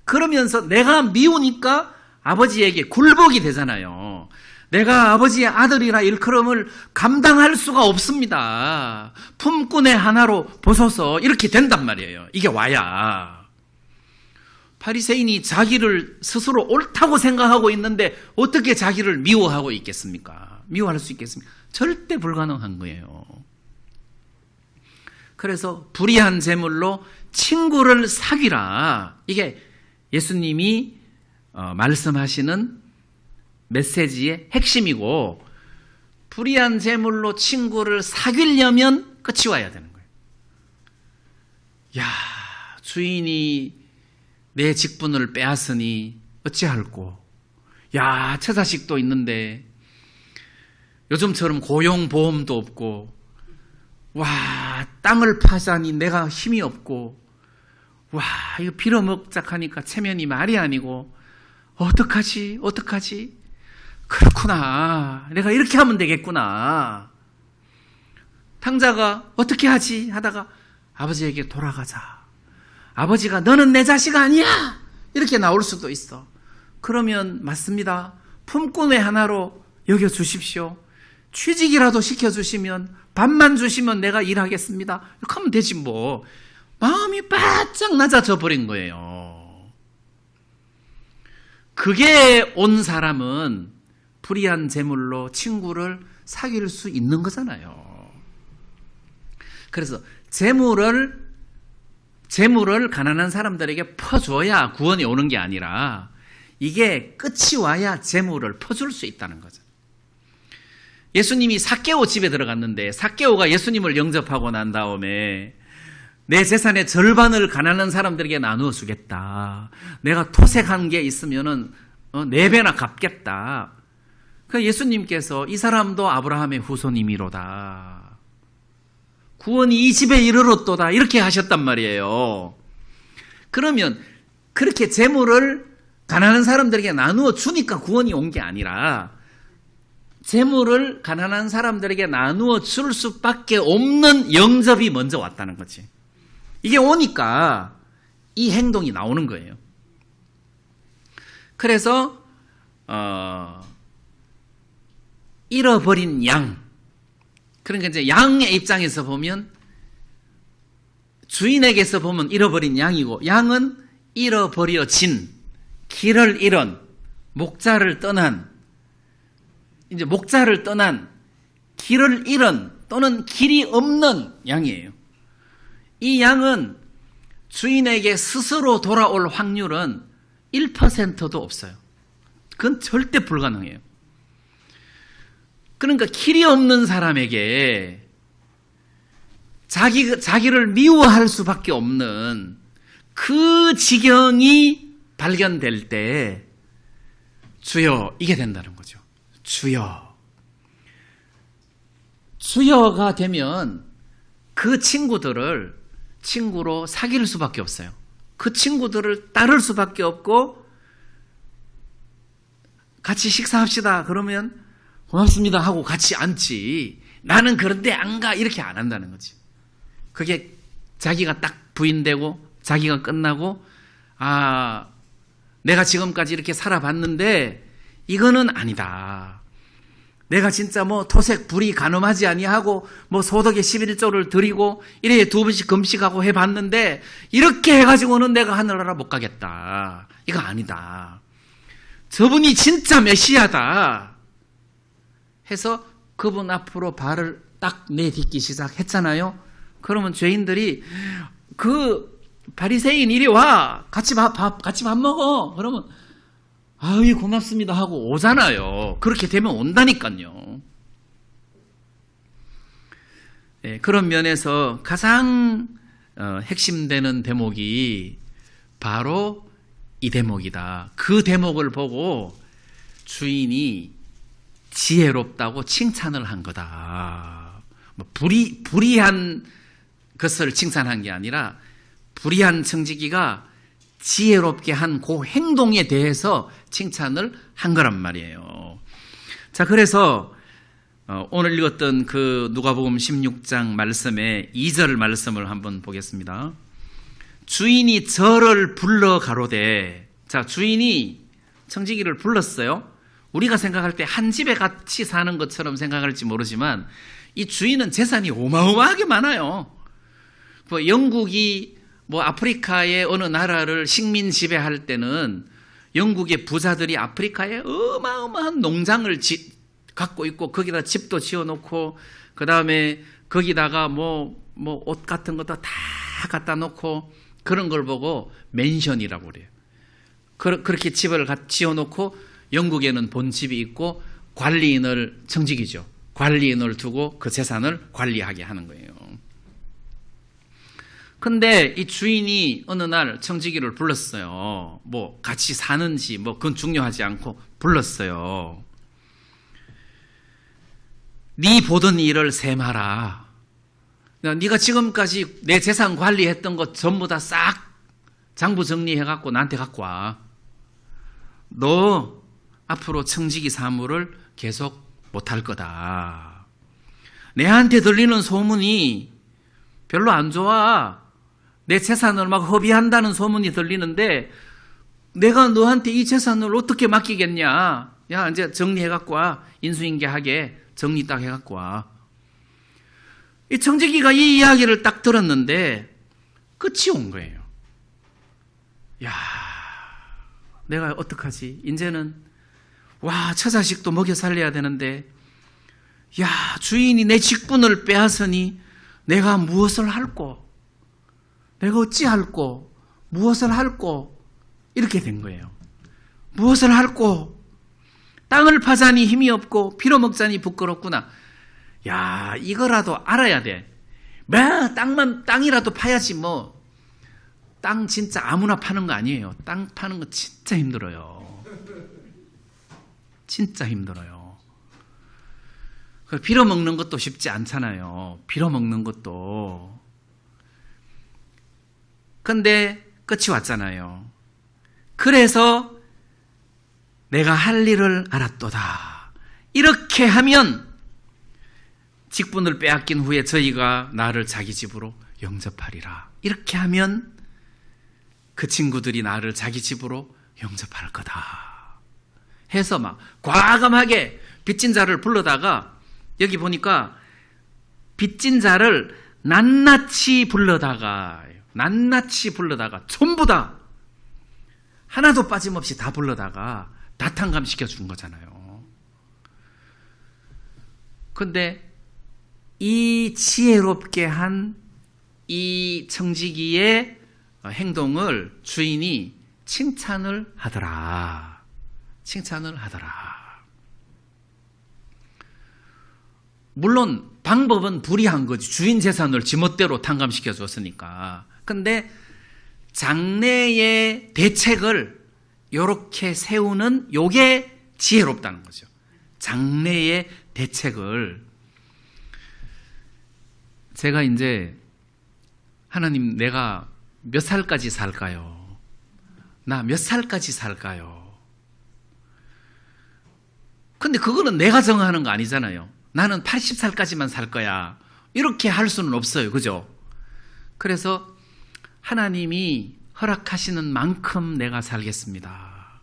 S1: 그러면서 내가 미우니까 아버지에게 굴복이 되잖아요. 내가 아버지의 아들이라 일컬음을 감당할 수가 없습니다. 품꾼의 하나로 보소서 이렇게 된단 말이에요. 이게 와야. 바리새인이 자기를 스스로 옳다고 생각하고 있는데 어떻게 자기를 미워하고 있겠습니까? 미워할 수 있겠습니까? 절대 불가능한 거예요. 그래서 불의한 재물로 친구를 사귀라. 이게 예수님이 말씀하시는 메시지의 핵심이고, 불의한 재물로 친구를 사귀려면 끝이 와야 되는 거예요. 야, 주인이 내 직분을 빼앗으니 어찌할꼬. 야, 처자식도 있는데 요즘처럼 고용보험도 없고, 와, 땅을 파자니 내가 힘이 없고, 와, 이거 빌어먹작하니까 체면이 말이 아니고, 어떡하지? 그렇구나. 내가 이렇게 하면 되겠구나. 탕자가 어떻게 하지? 하다가 아버지에게 돌아가자. 아버지가 너는 내 자식 아니야! 이렇게 나올 수도 있어. 그러면 맞습니다. 품꾼의 하나로 여겨주십시오. 취직이라도 시켜주시면, 밥만 주시면 내가 일하겠습니다. 이렇게 하면 되지 뭐. 마음이 바짝 낮아져 버린 거예요. 그게 온 사람은 불의한 재물로 친구를 사귈 수 있는 거잖아요. 그래서 재물을 가난한 사람들에게 퍼줘야 구원이 오는 게 아니라 이게 끝이 와야 재물을 퍼줄 수 있다는 거죠. 예수님이 삭개오 집에 들어갔는데 삭개오가 예수님을 영접하고 난 다음에 내 재산의 절반을 가난한 사람들에게 나누어 주겠다. 내가 토색한 게 있으면은 4배나 갚겠다. 그 예수님께서 이 사람도 아브라함의 후손이미로다. 구원이 이 집에 이르렀도다. 이렇게 하셨단 말이에요. 그러면 그렇게 재물을 가난한 사람들에게 나누어 주니까 구원이 온 게 아니라 재물을 가난한 사람들에게 나누어 줄 수밖에 없는 영접이 먼저 왔다는 거지. 이게 오니까 이 행동이 나오는 거예요. 그래서 잃어버린 양. 그러니까 이제 양의 입장에서 보면 주인에게서 보면 잃어버린 양이고, 양은 잃어버려진, 길을 잃은, 목자를 떠난, 길을 잃은 또는 길이 없는 양이에요. 이 양은 주인에게 스스로 돌아올 확률은 1%도 없어요. 그건 절대 불가능해요. 그러니까 길이 없는 사람에게 자기를 미워할 수밖에 없는 그 지경이 발견될 때 주여, 이게 된다는 거죠. 주여가 되면 그 친구들을 친구로 사귈 수밖에 없어요. 그 친구들을 따를 수밖에 없고, 같이 식사합시다 그러면 고맙습니다 하고 같이 앉지. 나는 그런데 안 가. 이렇게 안 한다는 거지. 그게 자기가 딱 부인되고 자기가 끝나고 내가 지금까지 이렇게 살아봤는데 이거는 아니다. 내가 진짜 뭐 토색 불이 간음하지 아니하고 뭐 소득의 11조를 드리고 이래 2번씩 금식하고 해봤는데 이렇게 해가지고는 내가 하늘나라 못 가겠다. 이거 아니다. 저분이 진짜 메시아다 해서 그분 앞으로 발을 딱 내딛기 시작했잖아요. 그러면 죄인들이 그 바리새인 이리 와. 같이 밥 먹어. 그러면 아유 고맙습니다 하고 오잖아요. 그렇게 되면 온다니까요. 네, 그런 면에서 가장 핵심되는 대목이 바로 이 대목이다. 그 대목을 보고 주인이 지혜롭다고 칭찬을 한 거다. 불의한 것을 칭찬한 게 아니라 불의한 청지기가 지혜롭게 한 그 행동에 대해서 칭찬을 한 거란 말이에요. 자, 그래서 오늘 읽었던 그 누가복음 16장 말씀의 2절 말씀을 한번 보겠습니다. 주인이 저를 불러 가로되. 자, 주인이 청지기를 불렀어요. 우리가 생각할 때 한 집에 같이 사는 것처럼 생각할지 모르지만 이 주인은 재산이 어마어마하게 많아요. 뭐 영국이 뭐 아프리카의 어느 나라를 식민 지배할 때는 영국의 부자들이 아프리카에 어마어마한 농장을 갖고 있고 거기다 집도 지어놓고 그 다음에 거기다가 뭐 옷 같은 것도 다 갖다 놓고 그런 걸 보고 맨션이라고 그래요. 그렇게 집을 지어놓고 영국에는 본집이 있고 관리인을 청지기죠. 관리인을 두고 그 재산을 관리하게 하는 거예요. 근데 이 주인이 어느 날 청지기를 불렀어요. 뭐 같이 사는지 뭐 그건 중요하지 않고 불렀어요. 네 보던 일을 셈하라. 네가 지금까지 내 재산 관리했던 것 전부 다 싹 장부 정리해갖고 나한테 갖고 와. 너 앞으로 청지기 사무를 계속 못할 거다. 내한테 들리는 소문이 별로 안 좋아. 내 재산을 막 허비한다는 소문이 들리는데 내가 너한테 이 재산을 어떻게 맡기겠냐. 야, 이제 정리해갖고 와. 인수인계하게 정리 딱 해갖고 와. 이 청지기가 이 이야기를 딱 들었는데 끝이 온 거예요. 야, 내가 어떡하지? 이제는 처자식도 먹여 살려야 되는데 야, 주인이 내 직분을 빼앗으니 내가 무엇을 할꼬? 내가 어찌할꼬? 무엇을 할꼬? 이렇게 된 거예요. 무엇을 할꼬? 땅을 파자니 힘이 없고 피로 먹자니 부끄럽구나. 야, 이거라도 알아야 돼. 땅이라도 파야지 뭐. 땅 진짜 아무나 파는 거 아니에요. 땅 파는 거 진짜 힘들어요. 진짜 힘들어요. 빌어먹는 것도 쉽지 않잖아요. 빌어먹는 것도. 근데 끝이 왔잖아요. 그래서 내가 할 일을 알았도다. 이렇게 하면 직분을 빼앗긴 후에 저희가 나를 자기 집으로 영접하리라. 이렇게 하면 그 친구들이 나를 자기 집으로 영접할 거다. 해서 막 과감하게 빚진 자를 불러다가 여기 보니까 빚진 자를 낱낱이 불러다가 전부 다 하나도 빠짐없이 다 불러다가 다탕감시켜 준 거잖아요. 근데 이 지혜롭게 한 이 청지기의 행동을 주인이 칭찬을 하더라. 물론 방법은 불이한 거지. 주인 재산을 지멋대로 탕감시켜 줬으니까. 근데 장래의 대책을 이렇게 세우는 요게 지혜롭다는 거죠. 장래의 대책을. 제가 이제 하나님 내가 몇 살까지 살까요? 나 몇 살까지 살까요? 근데 그거는 내가 정하는 거 아니잖아요. 나는 80살까지만 살 거야. 이렇게 할 수는 없어요. 그죠? 그래서 하나님이 허락하시는 만큼 내가 살겠습니다.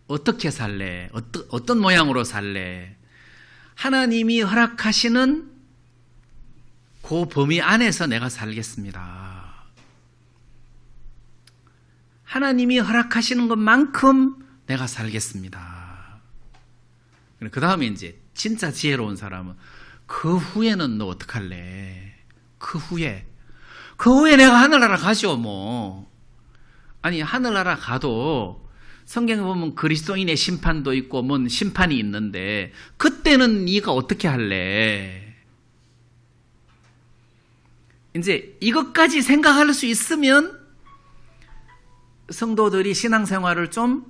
S1: 어떻게 살래? 어떤 모양으로 살래? 하나님이 허락하시는 그 범위 안에서 내가 살겠습니다. 하나님이 허락하시는 것만큼 내가 살겠습니다. 그 다음에 이제 진짜 지혜로운 사람은 그 후에는 너 어떡할래? 그 후에 내가 하늘나라 가죠 뭐. 아니 하늘나라 가도 성경에 보면 그리스도인의 심판도 있고 뭔 심판이 있는데 그때는 네가 어떻게 할래? 이제 이것까지 생각할 수 있으면 성도들이 신앙생활을 좀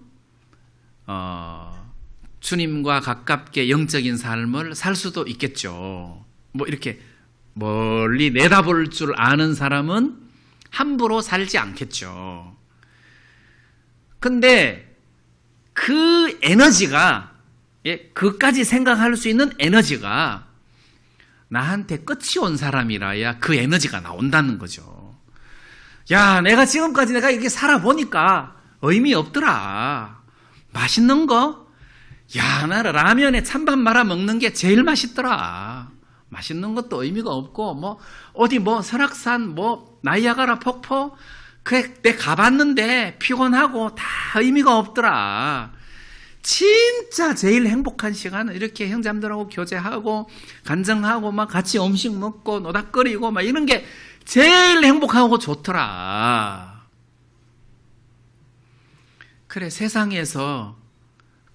S1: 주님과 가깝게 영적인 삶을 살 수도 있겠죠. 뭐 이렇게 멀리 내다볼 줄 아는 사람은 함부로 살지 않겠죠. 근데 그 에너지가, 그까지 생각할 수 있는 에너지가 나한테 끝이 온 사람이라야 그 에너지가 나온다는 거죠. 야, 내가 지금까지 내가 이렇게 살아보니까 의미 없더라. 맛있는 거? 야, 나는 라면에 찬밥 말아 먹는 게 제일 맛있더라. 맛있는 것도 의미가 없고, 뭐, 어디 뭐, 설악산, 뭐, 나이아가라 폭포? 그래, 내 가봤는데 피곤하고 다 의미가 없더라. 진짜 제일 행복한 시간은 이렇게 형제님들하고 교제하고, 간증하고, 막 같이 음식 먹고, 노닥거리고, 막 이런 게 제일 행복하고 좋더라. 그래, 세상에서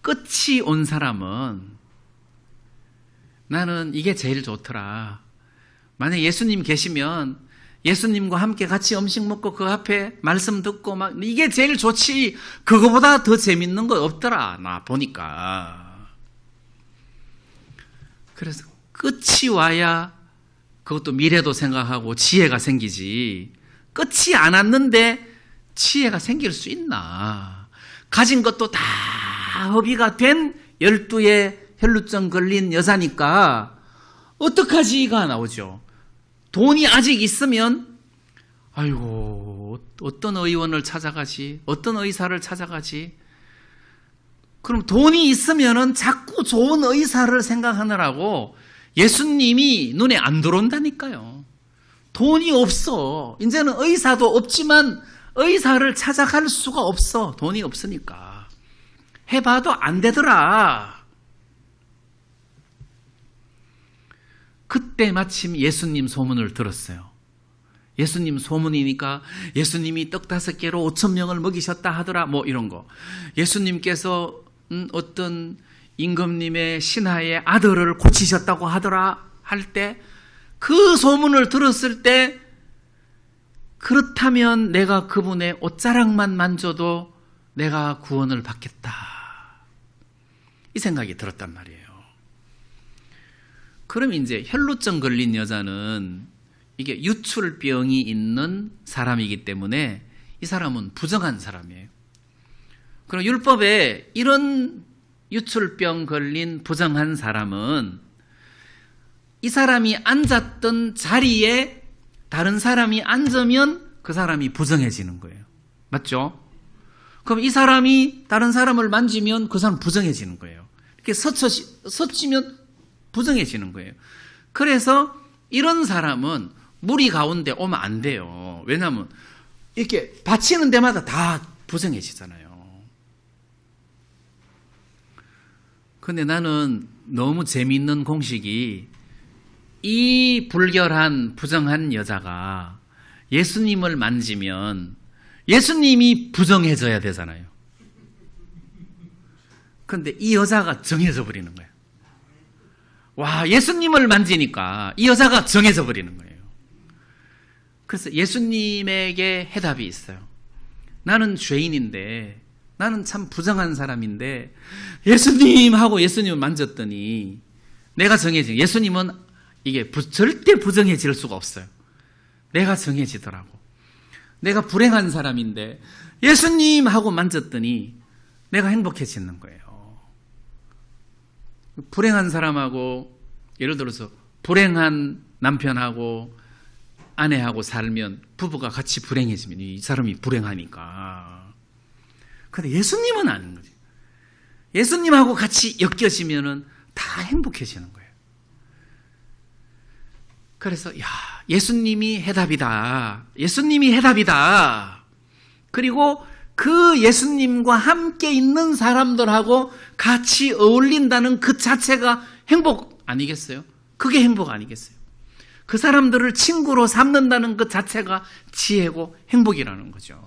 S1: 끝이 온 사람은 나는 이게 제일 좋더라. 만약 예수님 계시면 예수님과 함께 같이 음식 먹고 그 앞에 말씀 듣고 막 이게 제일 좋지. 그거보다 더 재밌는 거 없더라. 나 보니까. 그래서 끝이 와야 그것도 미래도 생각하고 지혜가 생기지. 끝이 안 왔는데 지혜가 생길 수 있나. 가진 것도 다 허비가 된 12의 혈루증 걸린 여자니까 어떡하지가 나오죠. 돈이 아직 있으면 아이고 어떤 의원을 찾아가지, 어떤 의사를 찾아가지. 그럼 돈이 있으면은 자꾸 좋은 의사를 생각하느라고 예수님이 눈에 안 들어온다니까요. 돈이 없어. 이제는 의사도 없지만 의사를 찾아갈 수가 없어. 돈이 없으니까. 해봐도 안 되더라. 그때 마침 예수님 소문을 들었어요. 예수님 소문이니까 예수님이 떡 5개로 5,000명을 먹이셨다 하더라. 뭐 이런 거. 예수님께서 어떤 임금님의 신하의 아들을 고치셨다고 하더라 할 때 그 소문을 들었을 때 그렇다면 내가 그분의 옷자락만 만져도 내가 구원을 받겠다. 이 생각이 들었단 말이에요. 그럼 이제 혈루증 걸린 여자는 이게 유출병이 있는 사람이기 때문에 이 사람은 부정한 사람이에요. 그럼 율법에 이런 유출병 걸린 부정한 사람은 이 사람이 앉았던 자리에 다른 사람이 앉으면 그 사람이 부정해지는 거예요. 맞죠? 그럼 이 사람이 다른 사람을 만지면 그 사람 부정해지는 거예요. 이렇게 서치면 부정해지는 거예요. 그래서 이런 사람은 무리 가운데 오면 안 돼요. 왜냐하면 이렇게 받치는 데마다 다 부정해지잖아요. 근데 나는 너무 재미있는 공식이 이 불결한 부정한 여자가 예수님을 만지면 예수님이 부정해져야 되잖아요. 그런데 이 여자가 정해져 버리는 거예요. 와, 예수님을 만지니까 이 여자가 정해져 버리는 거예요. 그래서 예수님에게 해답이 있어요. 나는 죄인인데, 나는 참 부정한 사람인데 예수님 하고 예수님을 만졌더니 내가 정해진, 예수님은 이게 절대 부정해질 수가 없어요. 내가 정해지더라고. 내가 불행한 사람인데 예수님 하고 만졌더니 내가 행복해지는 거예요. 불행한 사람하고, 예를 들어서 불행한 남편하고 아내하고 살면 부부가 같이 불행해지면 이 사람이 불행하니까. 근데 예수님은 아닌 거지. 예수님하고 같이 엮여지면은 다 행복해지는 거예요. 그래서 예수님이 해답이다. 예수님이 해답이다. 그리고 그 예수님과 함께 있는 사람들하고 같이 어울린다는 그 자체가 행복 아니겠어요? 그게 행복 아니겠어요? 그 사람들을 친구로 삼는다는 그 자체가 지혜고 행복이라는 거죠.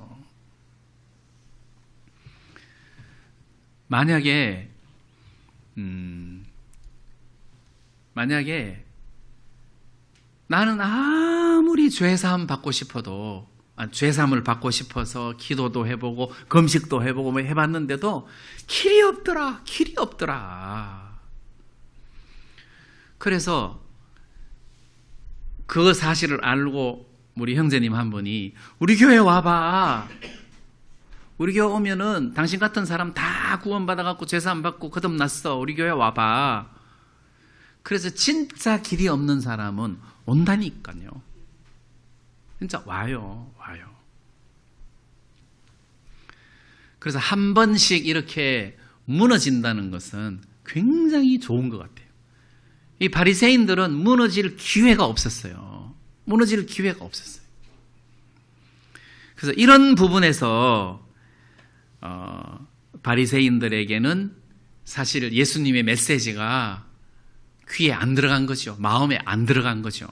S1: 만약에 나는 아무리 죄사함 받고 싶어도, 죄사함을 받고 싶어서 기도도 해보고 금식도 해보고 뭐 해봤는데도 길이 없더라. 그래서 그 사실을 알고 우리 형제님 한 분이 우리 교회 와봐. 우리 교회 오면은 당신 같은 사람 다 구원받아갖고 죄사함 받고 거듭났어. 우리 교회 와봐. 그래서 진짜 길이 없는 사람은 온다니까요. 진짜 와요. 그래서 한 번씩 이렇게 무너진다는 것은 굉장히 좋은 것 같아요. 이 바리새인들은 무너질 기회가 없었어요. 그래서 이런 부분에서 바리새인들에게는 사실 예수님의 메시지가 귀에 안 들어간 거죠. 마음에 안 들어간 거죠.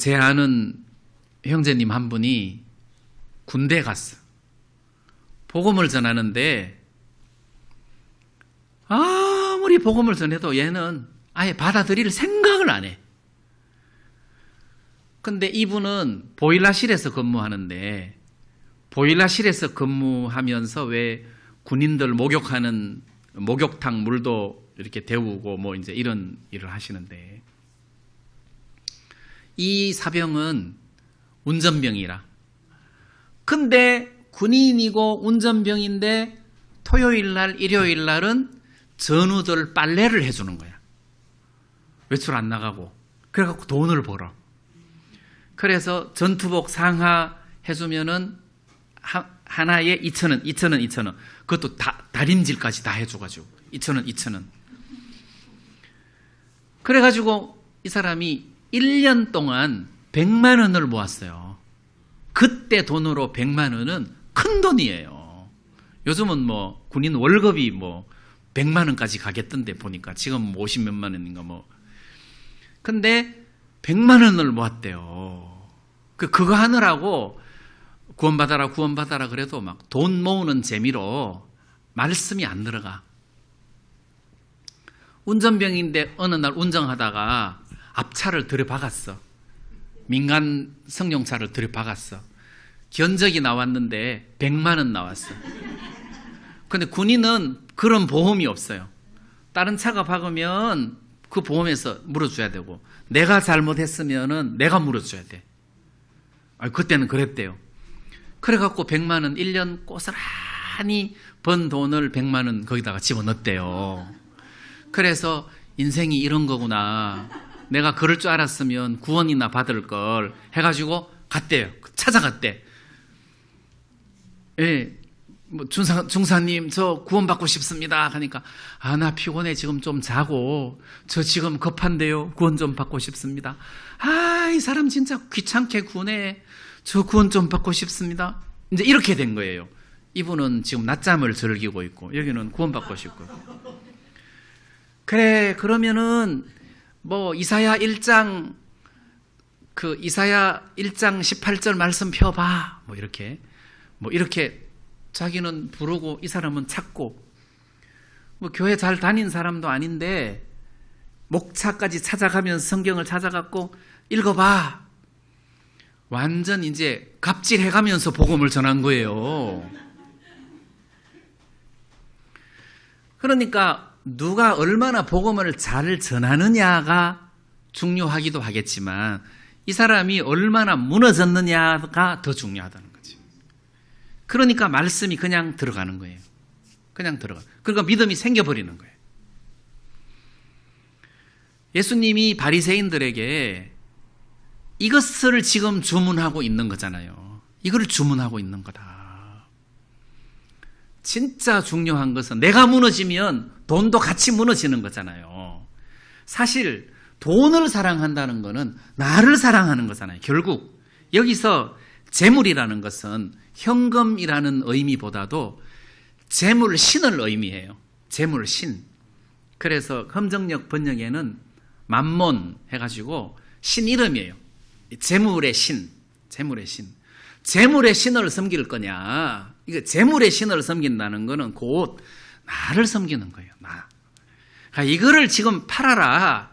S1: 제 아는 형제님 한 분이 군대 갔어. 복음을 전하는데 아무리 복음을 전해도 얘는 아예 받아들일 생각을 안 해. 근데 이분은 보일러실에서 근무하는데, 보일러실에서 근무하면서 왜 군인들 목욕하는 목욕탕 물도 이렇게 데우고 뭐 이제 이런 일을 하시는데, 이 사병은 운전병이라. 근데 군인이고 운전병인데 토요일 날, 일요일 날은 전우들 빨래를 해주는 거야. 외출 안 나가고. 그래갖고 돈을 벌어. 그래서 전투복 상하 해주면은 하나에 2,000원. 그것도 다림질까지 다 해줘가지고 2,000원. 그래가지고 이 사람이 1년 동안 100만 원을 모았어요. 그때 돈으로 100만 원은 큰 돈이에요. 요즘은 뭐 군인 월급이 뭐 100만 원까지 가겠던데 보니까 지금 50몇만 원인가 뭐. 근데 100만 원을 모았대요. 그거 하느라고 구원받아라 그래도 막 돈 모으는 재미로 말씀이 안 들어가. 운전병인데 어느 날 운전하다가 앞차를 들여박았어. 민간 승용차를 들여박았어. 견적이 나왔는데 100만 원 나왔어. 근데 군인은 그런 보험이 없어요. 다른 차가 박으면 그 보험에서 물어줘야 되고, 내가 잘못했으면은 내가 물어줘야 돼. 그때는 그랬대요. 그래갖고 100만 원 1년 고스란히 번 돈을 100만 원 거기다가 집어넣었대요. 그래서 인생이 이런 거구나. 내가 그럴 줄 알았으면 구원이나 받을 걸 해가지고 갔대요. 찾아갔대. 예, 뭐 중사님 저 구원받고 싶습니다 하니까, 나 피곤해 지금 좀 자고, 저 지금 급한데요 구원 좀 받고 싶습니다. 이 사람 진짜 귀찮게 구원해. 저 구원 좀 받고 싶습니다. 이제 이렇게 된 거예요. 이분은 지금 낮잠을 즐기고 있고 여기는 구원받고 싶고. 그래, 그러면은 뭐 이사야 1장 18절 말씀 펴봐. 뭐 이렇게 자기는 부르고 이 사람은 찾고, 뭐 교회 잘 다닌 사람도 아닌데 목차까지 찾아가면서 성경을 찾아갖고 읽어봐. 완전 이제 갑질해가면서 복음을 전한 거예요. 그러니까 누가 얼마나 복음을 잘 전하느냐가 중요하기도 하겠지만, 이 사람이 얼마나 무너졌느냐가 더 중요하다는 거지. 그러니까 말씀이 그냥 들어가는 거예요. 그냥 들어가. 그러니까 믿음이 생겨버리는 거예요. 예수님이 바리새인들에게 이것을 지금 주문하고 있는 거잖아요. 이걸 주문하고 있는 거다. 진짜 중요한 것은 내가 무너지면 돈도 같이 무너지는 거잖아요. 사실 돈을 사랑한다는 것은 나를 사랑하는 거잖아요. 결국 여기서 재물이라는 것은 현금이라는 의미보다도 재물 신을 의미해요. 재물 신. 그래서 검정역 번역에는 맘몬 해가지고 신 이름이에요. 재물의 신. 재물의 신. 재물의 신을 섬길 거냐. 이거 재물의 신을 섬긴다는 거는 곧 나를 섬기는 거예요. 나. 그러니까 이거를 지금 팔아라.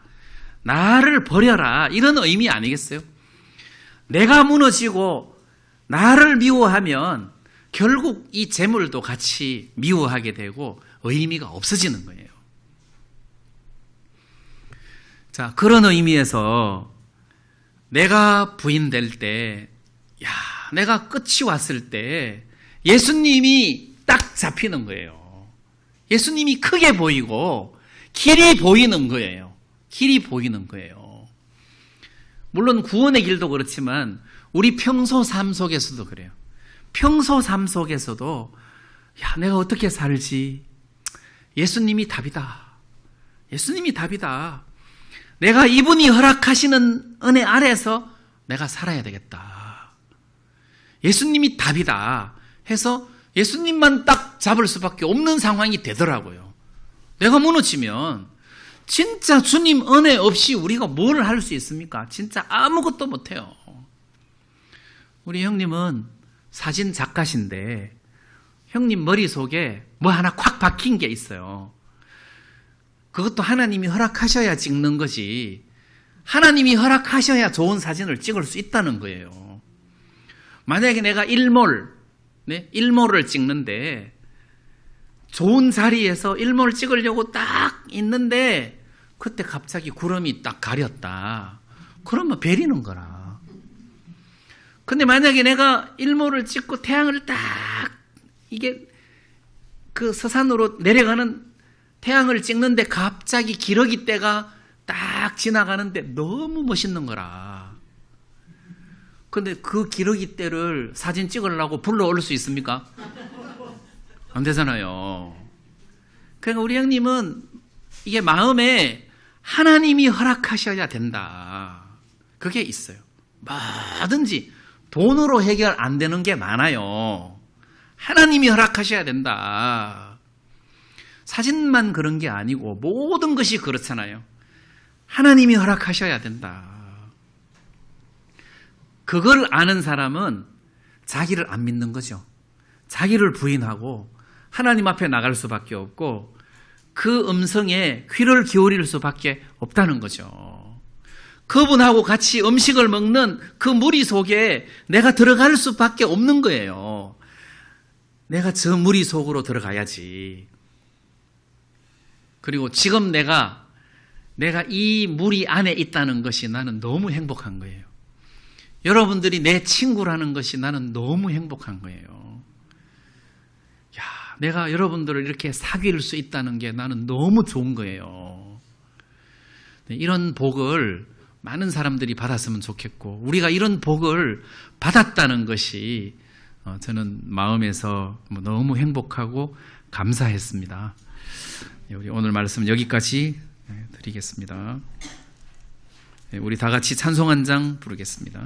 S1: 나를 버려라. 이런 의미 아니겠어요? 내가 무너지고 나를 미워하면 결국 이 재물도 같이 미워하게 되고 의미가 없어지는 거예요. 자, 그런 의미에서 내가 부인될 때, 내가 끝이 왔을 때 예수님이 딱 잡히는 거예요. 예수님이 크게 보이고 길이 보이는 거예요. 길이 보이는 거예요. 물론 구원의 길도 그렇지만 우리 평소 삶 속에서도 그래요. 평소 삶 속에서도 내가 어떻게 살지? 예수님이 답이다. 예수님이 답이다. 내가 이분이 허락하시는 은혜 아래서 내가 살아야 되겠다. 예수님이 답이다 해서 예수님만 딱 잡을 수밖에 없는 상황이 되더라고요. 내가 무너지면 진짜 주님 은혜 없이 우리가 뭘 할 수 있습니까? 진짜 아무것도 못해요. 우리 형님은 사진 작가신데 형님 머릿속에 뭐 하나 콱 박힌 게 있어요. 그것도 하나님이 허락하셔야 찍는 거지. 하나님이 허락하셔야 좋은 사진을 찍을 수 있다는 거예요. 만약에 내가 일몰을 찍는데 좋은 자리에서 일몰을 찍으려고 딱 있는데 그때 갑자기 구름이 딱 가렸다. 그러면 베리는 거라. 근데 만약에 내가 일몰을 찍고 태양을 딱 이게 그 서산으로 내려가는 태양을 찍는데 갑자기 기러기 떼가 딱 지나가는데 너무 멋있는 거라. 근데 그 기러기 떼를 사진 찍으려고 불러올 수 있습니까? 안 되잖아요. 그러니까 우리 형님은 이게 마음에 하나님이 허락하셔야 된다. 그게 있어요. 뭐든지 돈으로 해결 안 되는 게 많아요. 하나님이 허락하셔야 된다. 사진만 그런 게 아니고 모든 것이 그렇잖아요. 하나님이 허락하셔야 된다. 그걸 아는 사람은 자기를 안 믿는 거죠. 자기를 부인하고 하나님 앞에 나갈 수밖에 없고 그 음성에 귀를 기울일 수밖에 없다는 거죠. 그분하고 같이 음식을 먹는 그 무리 속에 내가 들어갈 수밖에 없는 거예요. 내가 저 무리 속으로 들어가야지. 그리고 지금 내가 이 무리 안에 있다는 것이 나는 너무 행복한 거예요. 여러분들이 내 친구라는 것이 나는 너무 행복한 거예요. 내가 여러분들을 이렇게 사귈 수 있다는 게 나는 너무 좋은 거예요. 이런 복을 많은 사람들이 받았으면 좋겠고 우리가 이런 복을 받았다는 것이 저는 마음에서 너무 행복하고 감사했습니다. 우리 오늘 말씀 여기까지 드리겠습니다. 우리 다 같이 찬송 한 장 부르겠습니다.